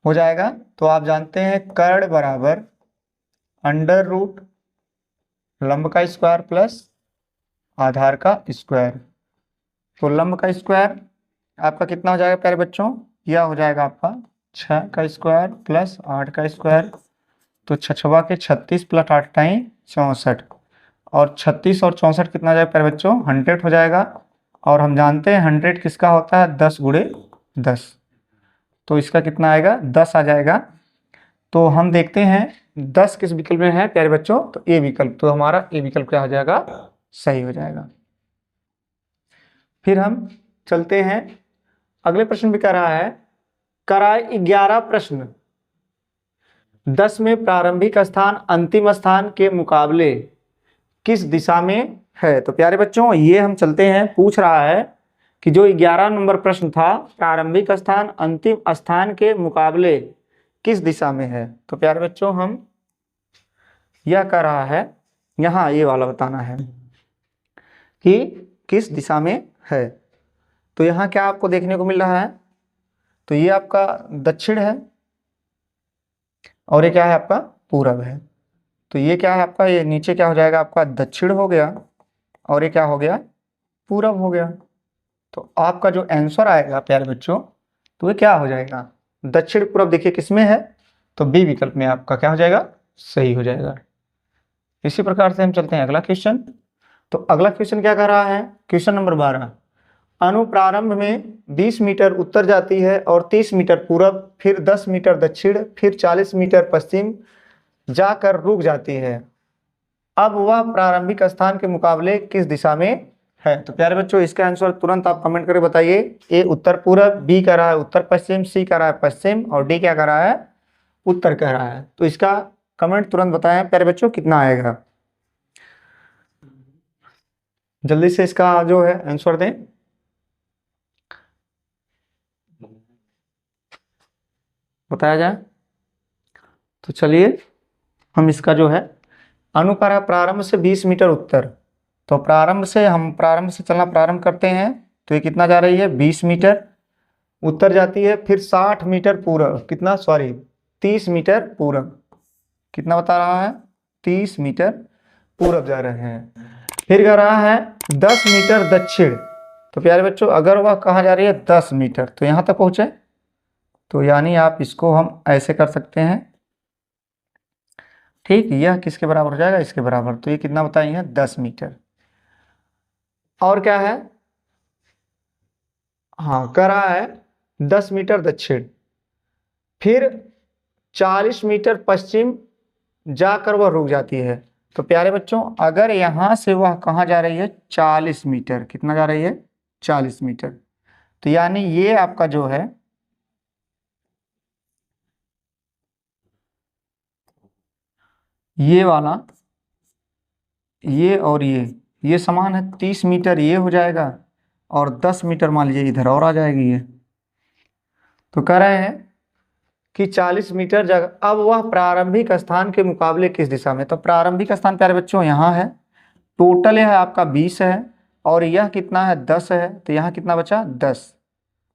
हो जाएगा। तो आप जानते हैं कर्ण बराबर अंडर रूट लंब का स्क्वायर प्लस आधार का स्क्वायर। तो लंब का स्क्वायर आपका कितना हो जाएगा प्यारे बच्चों, यह हो जाएगा आपका 6 का स्क्वायर प्लस 8 का स्क्वायर। तो 6 के 36 प्लस 8 64। और 36 और 64 कितना हो जाएगा प्यारे बच्चों, 100 हो जाएगा। और हम जानते हैं 100 किसका होता है, 10 गुणे 10, तो इसका कितना आएगा, 10 आ जाएगा। तो हम देखते हैं 10 किस विकल्प में है प्यारे बच्चों, तो ए विकल्प, तो हमारा ए विकल्प क्या हो जाएगा, सही हो जाएगा। फिर हम चलते हैं, अगले प्रश्न भी कह रहा है, कराए 11 प्रश्न 10 में प्रारंभिक स्थान अंतिम स्थान के मुकाबले किस दिशा में है। तो प्यारे बच्चों ये हम चलते हैं, पूछ रहा है कि जो 11 नंबर प्रश्न था, प्रारंभिक स्थान अंतिम स्थान के मुकाबले किस दिशा में है। तो प्यारे बच्चों हम यह कर रहा है, यहाँ ये वाला बताना है कि किस दिशा में है। तो यहाँ क्या आपको देखने को मिल रहा है, तो ये आपका दक्षिण है और ये क्या है आपका पूरब है। तो ये क्या है आपका, ये नीचे क्या हो जाएगा आपका दक्षिण हो गया और ये क्या हो गया पूरब हो गया। तो आपका जो आंसर आएगा प्यारे बच्चों, तो ये क्या हो जाएगा, दक्षिण पूरब देखिए किसमें है, तो बी विकल्प में आपका क्या हो जाएगा, सही हो जाएगा। इसी प्रकार से हम चलते हैं अगला क्वेश्चन। तो अगला क्वेश्चन क्या कर रहा है, क्वेश्चन नंबर 12, अणु प्रारंभ में 20 मीटर उत्तर जाती है और 30 मीटर पूरब, फिर 10 मीटर दक्षिण, फिर 40 मीटर पश्चिम जाकर रुक जाती है। अब वह प्रारंभिक स्थान के मुकाबले किस दिशा में है। तो प्यारे बच्चों इसका आंसर तुरंत आप कमेंट करके बताइए। ए उत्तर पूरब, बी कह रहा है उत्तर पश्चिम, सी कह रहा है पश्चिम और डी क्या कह रहा है, उत्तर कह रहा है। तो इसका कमेंट तुरंत बताएं प्यारे बच्चों कितना आएगा, जल्दी से इसका जो है आंसर दें। बताया जाए तो चलिए हम इसका जो है, अणु कह रहा है प्रारंभ से 20 मीटर उत्तर, तो प्रारंभ से हम प्रारंभ से चलना प्रारंभ करते हैं, तो ये कितना जा रही है 20 मीटर उत्तर जाती है, फिर 60 मीटर पूरब, कितना 30 मीटर पूरब, कितना बता रहा है 30 मीटर पूरब जा रहे हैं। फिर कह रहा है 10 मीटर दक्षिण, तो प्यारे बच्चों अगर वह कहाँ जा रही है 10 मीटर, तो यहाँ तक पहुँचे, तो यानी आप इसको हम ऐसे कर सकते हैं, ठीक, यह किसके बराबर हो जाएगा, इसके बराबर। तो ये कितना बताइए है 10 मीटर। और क्या है, हाँ कह रहा है 10 मीटर दक्षिण, फिर 40 मीटर पश्चिम जाकर वह रुक जाती है। तो प्यारे बच्चों अगर यहाँ से वह कहाँ जा रही है 40 मीटर, कितना जा रही है 40 मीटर, तो यानी ये आपका जो है ये वाला, ये और ये समान है, 30 मीटर ये हो जाएगा और 10 मीटर मान लीजिए इधर और आ जाएगी ये। तो कह रहे हैं कि 40 मीटर जगह, अब वह प्रारंभिक स्थान के मुकाबले किस दिशा में। तो प्रारंभिक स्थान प्यारे बच्चों यहाँ है, टोटल यह आपका 20 है और यह कितना है 10 है, तो यहाँ कितना बचा 10,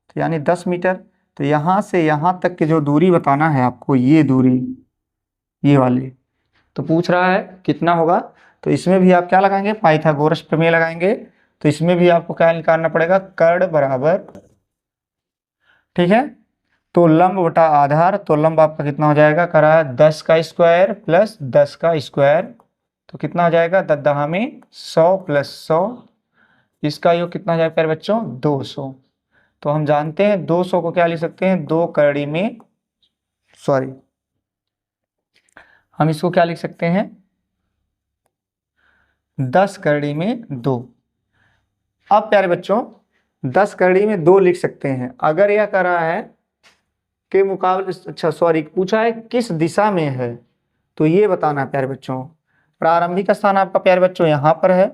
तो यानी 10 मीटर। तो यहाँ से यहाँ तक की जो दूरी बताना है आपको, ये दूरी ये वाली, तो पूछ रहा है कितना होगा। तो इसमें भी आप क्या लगाएंगे, पाइथागोरस प्रमेय लगाएंगे। तो इसमें भी आपको क्या निकालना पड़ेगा, कर्ण बराबर, ठीक है, तो लंब बटा आधार, तो लंब आपका कितना हो जाएगा, कह रहा है 10 का स्क्वायर प्लस 10 का स्क्वायर, तो कितना हो जाएगा 10 दहा में 100 प्लस 100, इसका योग कितना हो जाएगा प्यारे बच्चों 200। तो हम जानते हैं 200 को क्या लिख सकते हैं, 2 कड़ी में, सॉरी हम इसको क्या लिख सकते हैं 10 कड़ी में 2। अब प्यारे बच्चों 10 कड़ी में 2 लिख सकते हैं, अगर यह कह रहा है के मुकाबले, अच्छा सॉरी पूछा है किस दिशा में है, तो ये बताना है प्यारे बच्चों। प्रारंभिक स्थान आपका प्यारे बच्चों यहाँ पर है,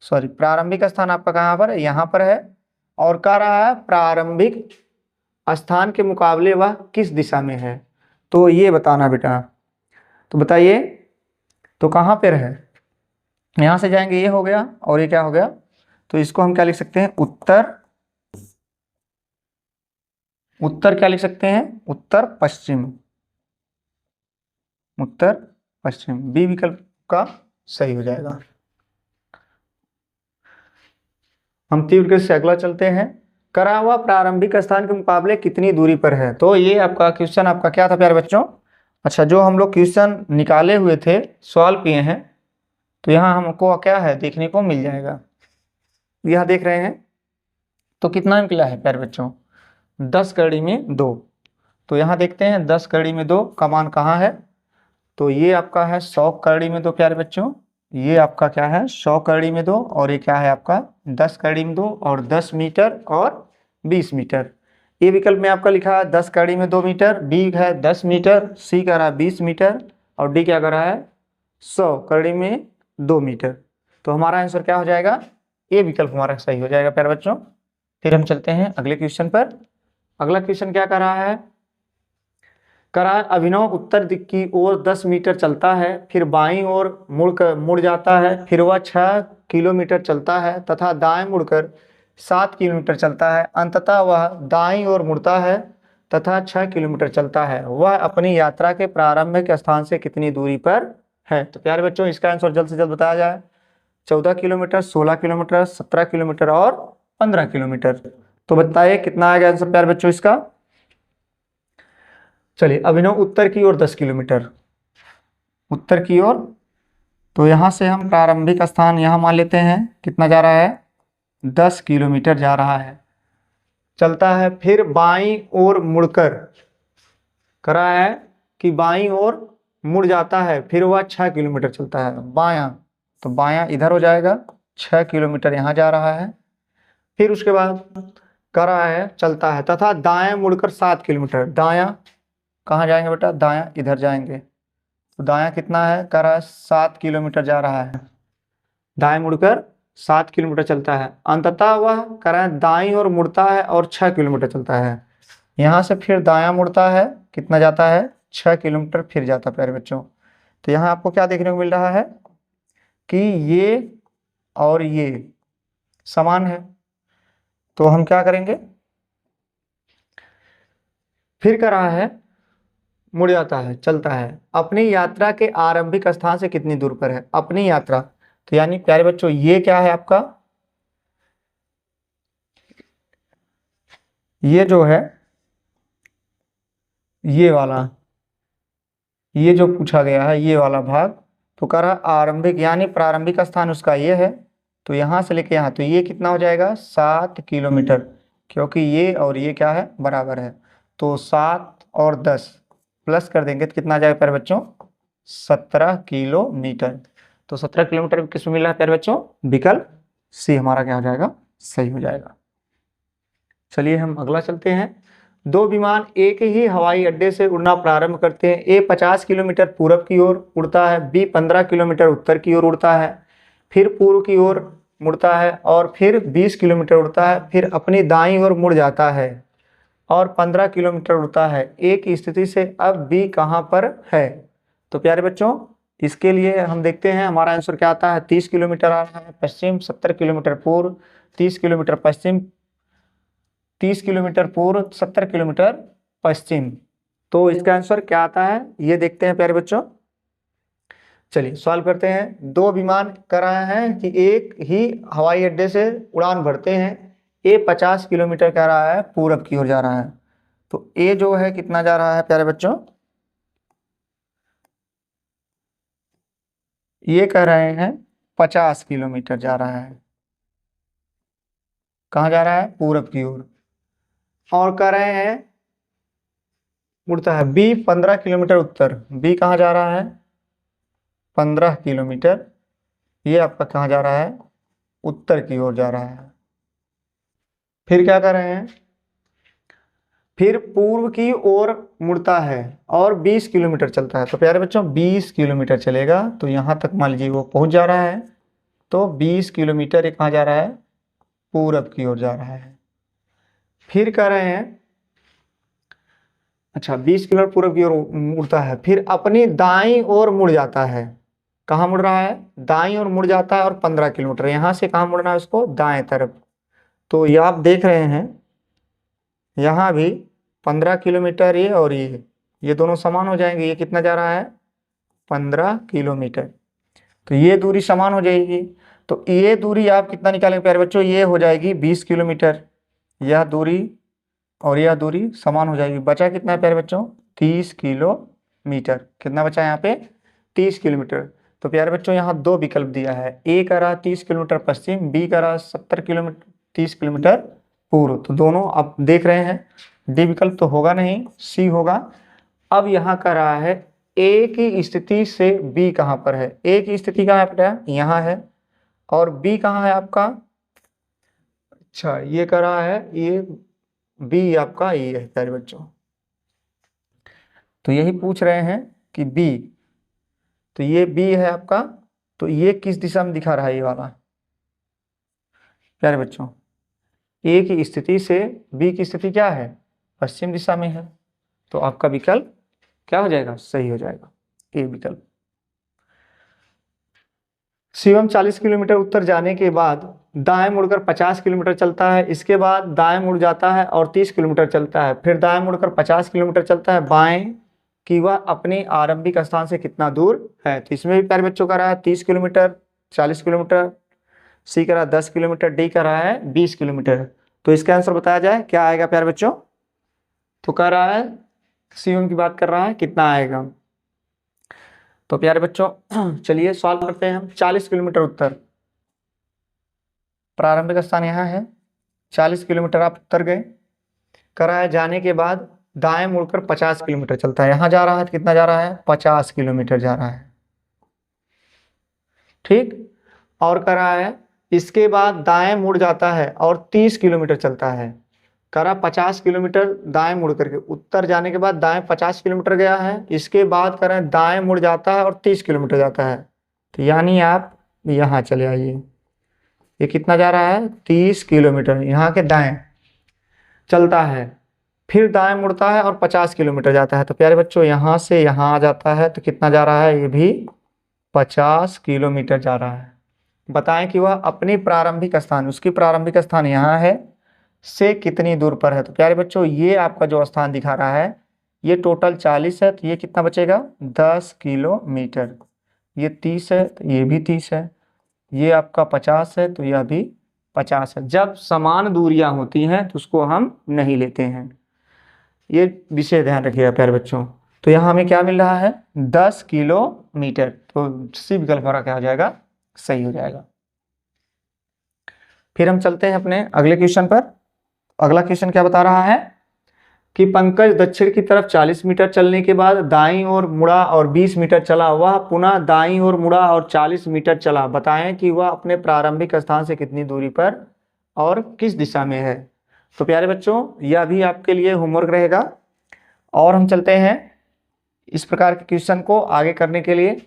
सॉरी प्रारंभिक स्थान आपका कहाँ पर है, यहाँ पर है, और कह रहा है प्रारंभिक स्थान के मुकाबले वह किस दिशा में है, तो ये बताना बेटा। तो बताइए तो कहाँ पर है, यहाँ से जाएंगे ये हो गया और ये क्या हो गया, तो इसको हम क्या लिख सकते हैं उत्तर, उत्तर क्या लिख सकते हैं उत्तर पश्चिम, उत्तर पश्चिम, बी विकल्प का सही हो जाएगा। हम तीव्र से अगला चलते हैं, करा हुआ प्रारंभिक स्थान के मुकाबले कितनी दूरी पर है। तो ये आपका क्वेश्चन आपका क्या था प्यारे बच्चों, अच्छा जो हम लोग क्वेश्चन निकाले हुए थे सॉल्व किए हैं, तो यहाँ हमको क्या है देखने को मिल जाएगा। यहाँ देख रहे हैं तो कितना निकला है प्यारे बच्चों, 10 कड़ी में 2। तो यहाँ देखते हैं 10 कड़ी में 2 का मान कहाँ है, तो ये आपका है 100 कड़ी में 2 प्यारे बच्चों। ये आपका क्या है 100 कड़ी में 2, और ये क्या है आपका 10 कड़ी में 2, और 10 मीटर और 20 मीटर। ए विकल्प में आपका लिखा है 10 कड़ी में 2 मीटर, बी है 10 मीटर, सी कह रहा है 20 मीटर, और डी क्या कर रहा है 100 कड़ी में 2 मीटर। तो हमारा आंसर क्या हो जाएगा, ए विकल्प हमारा सही हो जाएगा प्यारे बच्चों। फिर हम चलते हैं अगले क्वेश्चन पर। अगला क्वेश्चन क्या कर रहा है, करा अभिनव उत्तर दिक् की ओर 10 मीटर चलता है, फिर बाईं ओर मुड़ जाता है, फिर वह 6 किलोमीटर चलता है तथा दाएं मुड़कर 7 किलोमीटर चलता है। अंततः वह दाईं ओर मुड़ता है तथा 6 किलोमीटर चलता है। वह अपनी यात्रा के प्रारंभिक स्थान से कितनी दूरी पर है। तो प्यारे बच्चों इसका आंसर जल्द से जल्द बताया जाए। 14 किलोमीटर, 16 किलोमीटर, 17 किलोमीटर और 15 किलोमीटर। तो बताइए कितना आएगा आंसर प्यारे बच्चों इसका। चलिए अभिनव उत्तर की ओर 10 किलोमीटर, उत्तर की ओर, तो यहाँ से हम प्रारंभिक स्थान यहाँ मान लेते हैं, कितना जा रहा है 10 किलोमीटर जा रहा है, चलता है। फिर बाईं ओर मुड़कर करा है कि बाईं ओर मुड़ जाता है, फिर वह 6 किलोमीटर चलता है बायां, तो बायां इधर हो जाएगा, 6 किलोमीटर यहाँ जा रहा है। फिर उसके बाद करा है चलता है तथा दाएं मुड़कर 7 किलोमीटर, दायां कहाँ जाएंगे बेटा, दायां इधर जाएंगे, तो दायां कितना है कह रहा है 7 किलोमीटर जा रहा है, दाएं मुड़कर 7 किलोमीटर चलता है। अंततः वह कह रहा है दाईं ओर मुड़ता है और 6 किलोमीटर चलता है। यहाँ से फिर दायां मुड़ता है, कितना जाता है 6 किलोमीटर फिर जाता है प्यारे बच्चों। तो यहाँ आपको क्या देखने को मिल रहा है कि ये और ये समान है, तो हम क्या करेंगे, फिर कह रहा है मुड़ जाता है चलता है, अपनी यात्रा के आरंभिक स्थान से कितनी दूर पर है, अपनी यात्रा। तो यानी प्यारे बच्चों ये क्या है आपका, ये जो है ये वाला, ये जो पूछा गया है ये वाला भाग, तो कह रहा आरंभिक यानी प्रारंभिक स्थान उसका ये है, तो यहाँ से लेके यहाँ, तो ये कितना हो जाएगा 7 किलोमीटर, क्योंकि ये और ये क्या है बराबर है। तो 7 और 10 प्लस कर देंगे तो कितना आ जाएगा प्यारे बच्चों 17 किलोमीटर। तो 17 किलोमीटर किस में मिल रहा है प्यारे बच्चों, विकल्प सी हमारा क्या हो जाएगा सही हो जाएगा। चलिए हम अगला चलते हैं। दो विमान एक ही हवाई अड्डे से उड़ना प्रारंभ करते हैं। ए 50 किलोमीटर पूरब की ओर उड़ता है, बी 15 किलोमीटर उत्तर की ओर उड़ता है, फिर पूर्व की ओर मुड़ता है और फिर 20 किलोमीटर उड़ता है, फिर अपनी दाईं ओर मुड़ जाता है और 15 किलोमीटर उड़ता है। ए की स्थिति से अब बी कहाँ पर है। तो प्यारे बच्चों इसके लिए हम देखते हैं हमारा आंसर क्या आता है, 30 किलोमीटर आ रहा है पश्चिम, 70 किलोमीटर पूर्व, 30 किलोमीटर पश्चिम, 30 किलोमीटर पूर्व, 70 किलोमीटर पश्चिम। तो इसका आंसर क्या आता है ये देखते हैं प्यारे बच्चों। चलिए सवाल करते हैं। दो विमान कर रहे हैं कि एक ही हवाई अड्डे से उड़ान भरते हैं। ए 50 किलोमीटर कह रहा है पूरब की ओर जा रहा है, तो ए जो है कितना जा रहा है प्यारे बच्चों, ये कह रहे हैं 50 किलोमीटर जा रहा है, कहाँ जा रहा है पूरब की ओर, और कह रहे हैं उड़ता है बी 15 किलोमीटर उत्तर, बी कहाँ जा रहा है 15 किलोमीटर, ये आपका कहाँ जा रहा है उत्तर की ओर जा रहा है। फिर क्या कर रहे हैं, फिर पूर्व की ओर मुड़ता है और 20 किलोमीटर चलता है। तो प्यारे बच्चों 20 किलोमीटर चलेगा, तो यहाँ तक मान लीजिए वो पहुँच जा रहा है, तो 20 किलोमीटर ये कहाँ जा रहा है पूरब की ओर जा रहा है। फिर कह रहे हैं अच्छा 20 किलोमीटर पूरब की ओर मुड़ता है, फिर अपनी दाईं ओर मुड़ जाता है, कहाँ मुड़ रहा है दाईं ओर मुड़ जाता है और 15 किलोमीटर, यहाँ से कहाँ मुड़ना है उसको दाएं तरफ। तो ये आप देख रहे हैं यहाँ भी 15 किलोमीटर ये और ये दोनों समान हो जाएंगे। ये कितना जा रहा है 15 किलोमीटर, तो ये दूरी समान हो जाएगी। तो ये दूरी आप कितना निकालेंगे प्यारे बच्चों, ये हो जाएगी 20 किलोमीटर, यह दूरी और यह दूरी समान हो जाएगी। बचा कितना है प्यारे बच्चों 30 किलोमीटर, कितना बचा यहाँ पे 30 किलोमीटर। तो प्यारे बच्चों यहाँ दो विकल्प दिया है, ए कर रहा 30 किलोमीटर पश्चिम, बी कर रहा 30 किलोमीटर पूर्व। तो दोनों आप देख रहे हैं डी विकल्प तो होगा नहीं, सी होगा। अब यहाँ कर रहा है ए की स्थिति से बी कहाँ पर है, ए की स्थिति कहाँ है बेटा, यहाँ है, और बी कहाँ है आपका, अच्छा ये कर रहा है, ये बी आपका ये है प्यारे बच्चों। तो यही पूछ रहे हैं कि बी, तो ये बी है आपका, तो ये किस दिशा में दिखा रहा है ये वाला प्यारे बच्चों, ए की स्थिति से बी की स्थिति क्या है, पश्चिम दिशा में है। तो आपका विकल्प क्या हो जाएगा, सही हो जाएगा, ए विकल्प। शिवम 40 किलोमीटर उत्तर जाने के बाद दाएं मुड़कर 50 किलोमीटर चलता है, इसके बाद दाएं मुड़ जाता है और 30 किलोमीटर चलता है, फिर दाएं मुड़कर 50 किलोमीटर चलता है बाएं कि वह अपने आरंभिक स्थान से कितना दूर है। तो इसमें भी प्यारे बच्चों का रहा है 30 किलोमीटर, 40 किलोमीटर, सी का रहा 10 किलोमीटर, डी का रहा है 20 किलोमीटर। तो इसका आंसर बताया जाए क्या आएगा प्यारे बच्चों, तो कह रहा है शिवम की बात कर रहा है, कितना आएगा। तो प्यारे बच्चों चलिए सॉल्व करते हैं हम। 40 किलोमीटर उत्तर, प्रारंभिक स्थान यहाँ है, 40 किलोमीटर आप उत्तर गए, करा है जाने के बाद दाएं मुड़कर 50 किलोमीटर चलता है, यहाँ जा रहा है तो कितना जा रहा है, 50 किलोमीटर जा रहा है, ठीक। और करा है इसके बाद दाएं मुड़ जाता है और 30 किलोमीटर चलता है, करा 50 किलोमीटर दाएं मुड़ करके, उत्तर जाने के बाद दाएं 50 किलोमीटर गया है, इसके बाद करें दाएं मुड़ जाता है और 30 किलोमीटर जाता है। तो यानी आप यहाँ चले आइए, ये कितना जा रहा है, 30 किलोमीटर यहाँ के दाएं चलता है, फिर दाएं मुड़ता है और 50 किलोमीटर जाता है। तो प्यारे बच्चों यहाँ से यहाँ आ जाता है, तो कितना जा रहा है, ये भी 50 किलोमीटर जा रहा है। बताएं कि वह अपनी प्रारंभिक स्थान, उसकी प्रारंभिक स्थान यहाँ है, से कितनी दूर पर है। तो प्यारे बच्चों ये आपका जो स्थान दिखा रहा है ये टोटल 40 है, तो ये कितना बचेगा, 10 किलोमीटर। ये 30 है तो ये भी 30 है, ये आपका 50 है तो यह भी 50 है। जब समान दूरियां होती हैं तो उसको हम नहीं लेते हैं, ये विषय ध्यान रखिएगा प्यारे बच्चों। तो यहाँ हमें क्या मिल रहा है, 10 किलोमीटर। तो सी विकल्प हमारा क्या हो जाएगा, सही हो जाएगा। फिर हम चलते हैं अपने अगले क्वेश्चन पर। अगला क्वेश्चन क्या बता रहा है कि पंकज दक्षिण की तरफ 40 मीटर चलने के बाद दाईं ओर मुड़ा और 20 मीटर चला, वह पुनः दाईं ओर मुड़ा और 40 मीटर चला, बताएं कि वह अपने प्रारंभिक स्थान से कितनी दूरी पर और किस दिशा में है। तो प्यारे बच्चों यह भी आपके लिए होमवर्क रहेगा। और हम चलते हैं इस प्रकार के क्वेश्चन को आगे करने के लिए।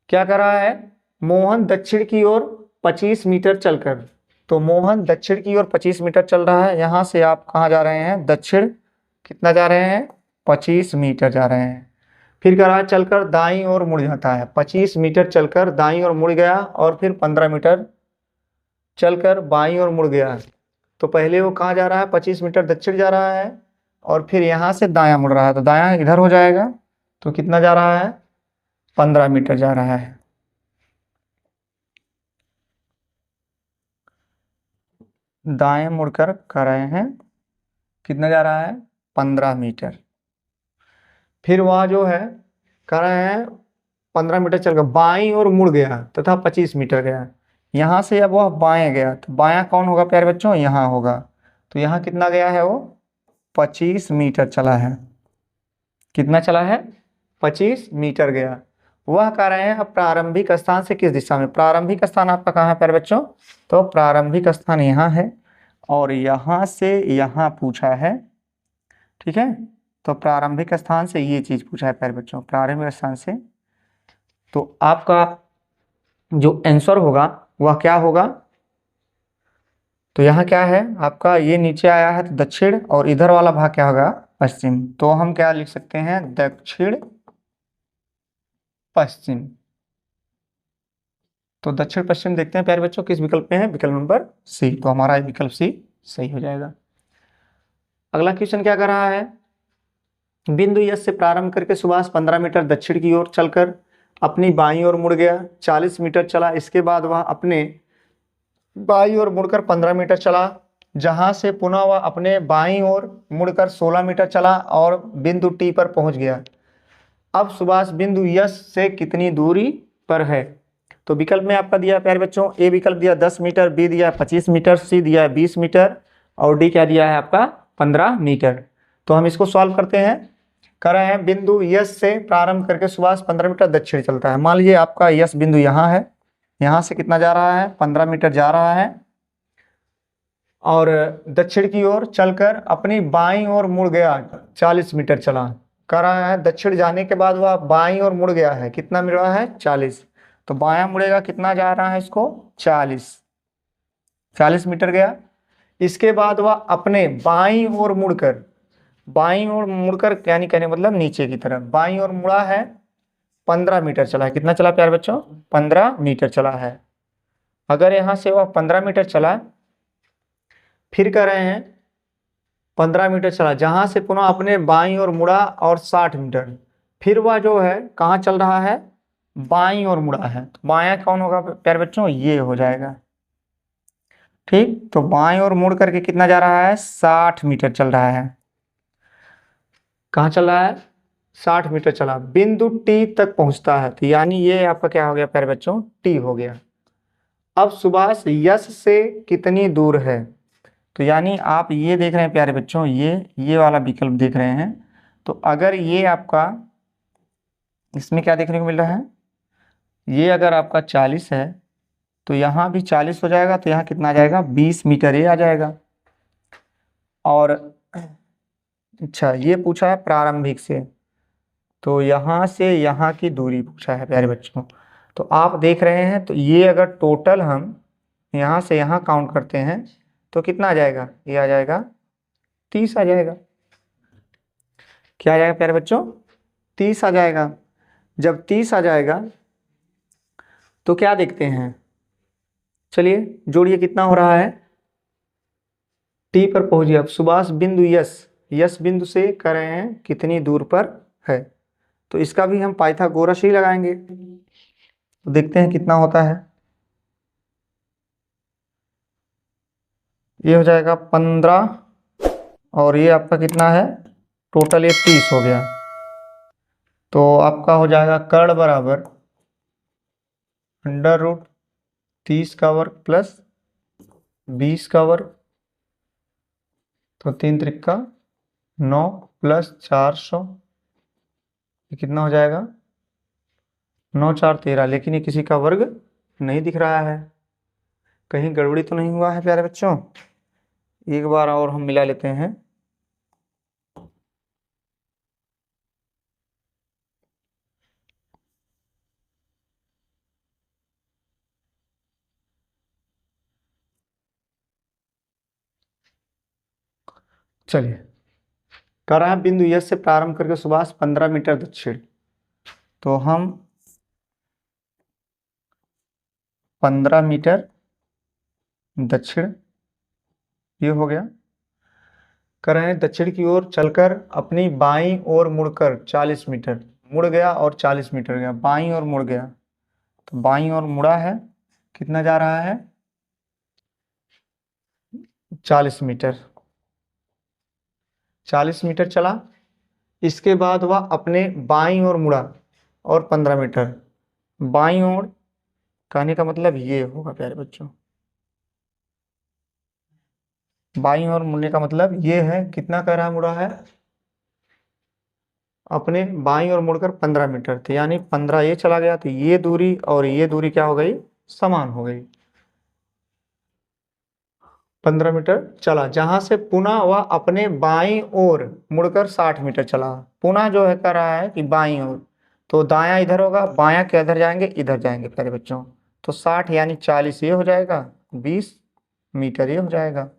क्या कर रहा है, मोहन दक्षिण की ओर 25 मीटर चलकर, तो मोहन दक्षिण की ओर 25 मीटर चल रहा है, यहाँ से आप कहाँ जा रहे हैं, दक्षिण कितना जा रहे हैं, 25 मीटर जा रहे हैं। फिर कर रहा है चलकर दाईं ओर मुड़ जाता है, 25 मीटर चलकर दाईं ओर मुड़ गया और फिर 15 मीटर चलकर बाईं ओर मुड़ गया। तो पहले वो कहाँ जा रहा है, 25 मीटर दक्षिण जा रहा है और फिर यहाँ से दायां मुड़ रहा है, तो दायां इधर हो जाएगा। तो कितना जा रहा है, 15 मीटर जा रहा है। दाएं मुड़कर कर रहे हैं, कितना जा रहा है, 15 मीटर। फिर वह जो है कर रहे हैं 15 मीटर चलकर बाईं ओर मुड़ गया तथा 25 मीटर गया। यहाँ से अब वह बाएं गया, तो बायां कौन होगा प्यारे बच्चों, यहाँ होगा। तो यहाँ कितना गया है, वो 25 मीटर चला है। कितना चला है, 25 मीटर गया। वह कह रहे हैं अब प्रारंभिक स्थान से किस दिशा में, प्रारंभिक स्थान आपका कहाँ है प्यारे बच्चों, तो प्रारंभिक स्थान यहाँ है और यहाँ से यहाँ पूछा है, ठीक है। तो प्रारंभिक स्थान से ये चीज पूछा है प्यारे बच्चों, प्रारंभिक स्थान से। तो आपका जो आंसर होगा वह क्या होगा, तो यहाँ क्या है आपका, ये नीचे आया है तो दक्षिण और इधर वाला भाग क्या होगा, पश्चिम। तो हम क्या लिख सकते हैं, दक्षिण पश्चिम। तो दक्षिण पश्चिम देखते हैं प्यारे बच्चों किस विकल्प में है, विकल्प नंबर सी। तो हमारा विकल्प सी सही हो जाएगा। अगला क्वेश्चन क्या कर रहा है, बिंदु यस से प्रारंभ करके सुभाष 15 मीटर दक्षिण की ओर चलकर अपनी बाईं ओर मुड़ गया, 40 मीटर चला, इसके बाद वह अपने बाईं ओर मुड़कर 15 मीटर चला, जहां से पुनः वह अपने बाईं ओर मुड़कर 16 मीटर चला और बिंदु टी पर पहुंच गया। अब सुभाष बिंदु यस से कितनी दूरी पर है। तो विकल्प में आपका दिया है प्यारे बच्चों, ए विकल्प दिया 10 मीटर, बी दिया है 25 मीटर, सी दिया है 20 मीटर और डी क्या दिया है आपका 15 मीटर। तो हम इसको सॉल्व करते हैं। कर रहे हैं बिंदु यस से प्रारंभ करके सुभाष 15 मीटर दक्षिण चलता है। मान लीजिए आपका यस बिंदु यहाँ है, यहाँ से कितना जा रहा है 15 मीटर जा रहा है और दक्षिण की ओर चलकर अपनी बाईं ओर मुड़ गया 40 मीटर चला। कर रहा है दक्षिण जाने के बाद वह बाईं ओर मुड़ गया है, कितना मिल रहा है 40। तो बायां मुड़ेगा कितना जा रहा है इसको 40 मीटर गया। इसके बाद वह अपने बाईं ओर मुड़कर यानी कहने मतलब नीचे की तरफ बाईं ओर मुड़ा है 15 मीटर चला है। कितना चला प्यारे बच्चों 15 मीटर चला है। अगर यहां से वह 15 मीटर चला, फिर कह रहे हैं 15 मीटर चला जहां से पुनः अपने बाईं ओर मुड़ा और 60 मीटर, फिर वह जो है कहाँ चल रहा है बाईं ओर मुड़ा है। तो बायां कौन होगा प्यारे बच्चों, ये हो जाएगा। ठीक, तो बाईं ओर मुड़ करके कितना जा रहा है 60 मीटर चल रहा है। कहाँ चल रहा है 60 मीटर चला, बिंदु टी तक पहुंचता है। तो यानी ये आपका क्या हो गया प्यारे बच्चों टी हो गया। अब सुभाष यस से कितनी दूर है। तो यानी आप ये देख रहे हैं प्यारे बच्चों, ये वाला विकल्प देख रहे हैं। तो अगर ये आपका इसमें क्या देखने को मिल रहा है, ये अगर आपका 40 है तो यहाँ भी 40 हो जाएगा। तो यहाँ कितना आ जाएगा 20 मीटर ये आ जाएगा। और अच्छा ये पूछा है प्रारंभिक से, तो यहाँ से यहाँ की दूरी पूछा है प्यारे बच्चों। तो आप देख रहे हैं, तो ये अगर टोटल हम यहाँ से यहाँ काउंट करते हैं तो कितना आ जाएगा, ये आ जाएगा 30 आ जाएगा। क्या आ जाएगा प्यारे बच्चों 30 आ जाएगा। जब 30 आ जाएगा तो क्या देखते हैं, चलिए जोड़िए कितना हो रहा है, टी पर पहुंचिए। अब सुभाष बिंदु यस बिंदु से कर रहे हैं कितनी दूर पर है। तो इसका भी हम पाइथागोरस ही लगाएंगे। तो देखते हैं कितना होता है। ये हो जाएगा 15 और ये आपका कितना है टोटल, ये 30 हो गया। तो आपका हो जाएगा कर्ण बराबर √30 का वर्ग प्लस 20 का वर्ग। तो 3 त्रिका 9 प्लस 400, ये कितना हो जाएगा 9 4 13। लेकिन ये किसी का वर्ग नहीं दिख रहा है, कहीं गड़बड़ी तो नहीं हुआ है प्यारे बच्चों। एक बार और हम मिला लेते हैं। चलिए कर रहे हैं बिंदु यस से प्रारंभ करके सुभाष 15 मीटर दक्षिण। तो हम 15 मीटर दक्षिण ये हो गया। कर रहे हैं दक्षिण की ओर चलकर अपनी बाईं ओर मुड़कर 40 मीटर मुड़ गया और 40 मीटर गया, बाईं ओर मुड़ गया। तो बाईं ओर मुड़ा है, कितना जा रहा है 40 मीटर। 40 मीटर चला, इसके बाद वह अपने बाईं ओर मुड़ा और 15 मीटर। बाईं ओर कहने का मतलब ये होगा प्यारे बच्चों, बाईं ओर मुड़ने का मतलब ये है, कितना कह रहा मुड़ा है अपने बाईं ओर मुड़कर 15 मीटर। तो यानी 15 ये चला गया, तो ये दूरी और ये दूरी क्या हो गई समान हो गई। 15 मीटर चला, जहां से पुनः वह अपने बाईं ओर मुड़कर 60 मीटर चला। पुनः जो है कह रहा है कि बाईं ओर, तो दायां इधर होगा, बायां के इधर जाएंगे, इधर जाएंगे प्यारे बच्चों। तो 60 यानी 40 ये हो जाएगा, 20 मीटर ये हो जाएगा।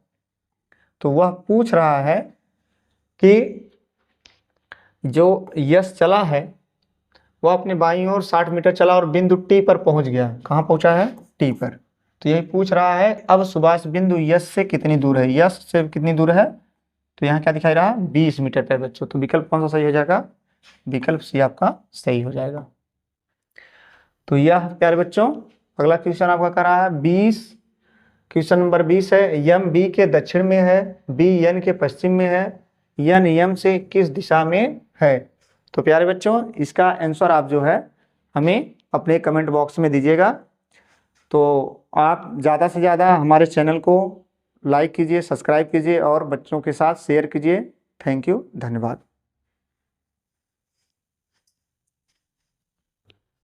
तो वह पूछ रहा है कि जो यस चला है वह अपने बाईं ओर 60 मीटर चला और बिंदु टी पर पहुंच गया। कहाँ पहुंचा है टी पर। तो यही पूछ रहा है अब सुभाष बिंदु यस से कितनी दूर है, यस से कितनी दूर है। तो यहाँ क्या दिखाई रहा है 20 मीटर प्यारे बच्चों। तो विकल्प कौन सा सही हो जाएगा, विकल्प सी आपका सही हो जाएगा। तो यह प्यारे बच्चों अगला क्वेश्चन आपका कर रहा है 20, क्वेश्चन नंबर 20 है, यम बी के दक्षिण में है, बी एन के पश्चिम में है, एन यम से किस दिशा में है। तो प्यारे बच्चों, इसका आंसर आप जो है हमें अपने कमेंट बॉक्स में दीजिएगा। तो आप ज़्यादा से ज़्यादा हमारे चैनल को लाइक कीजिए, सब्सक्राइब कीजिए और बच्चों के साथ शेयर कीजिए। थैंक यू, धन्यवाद।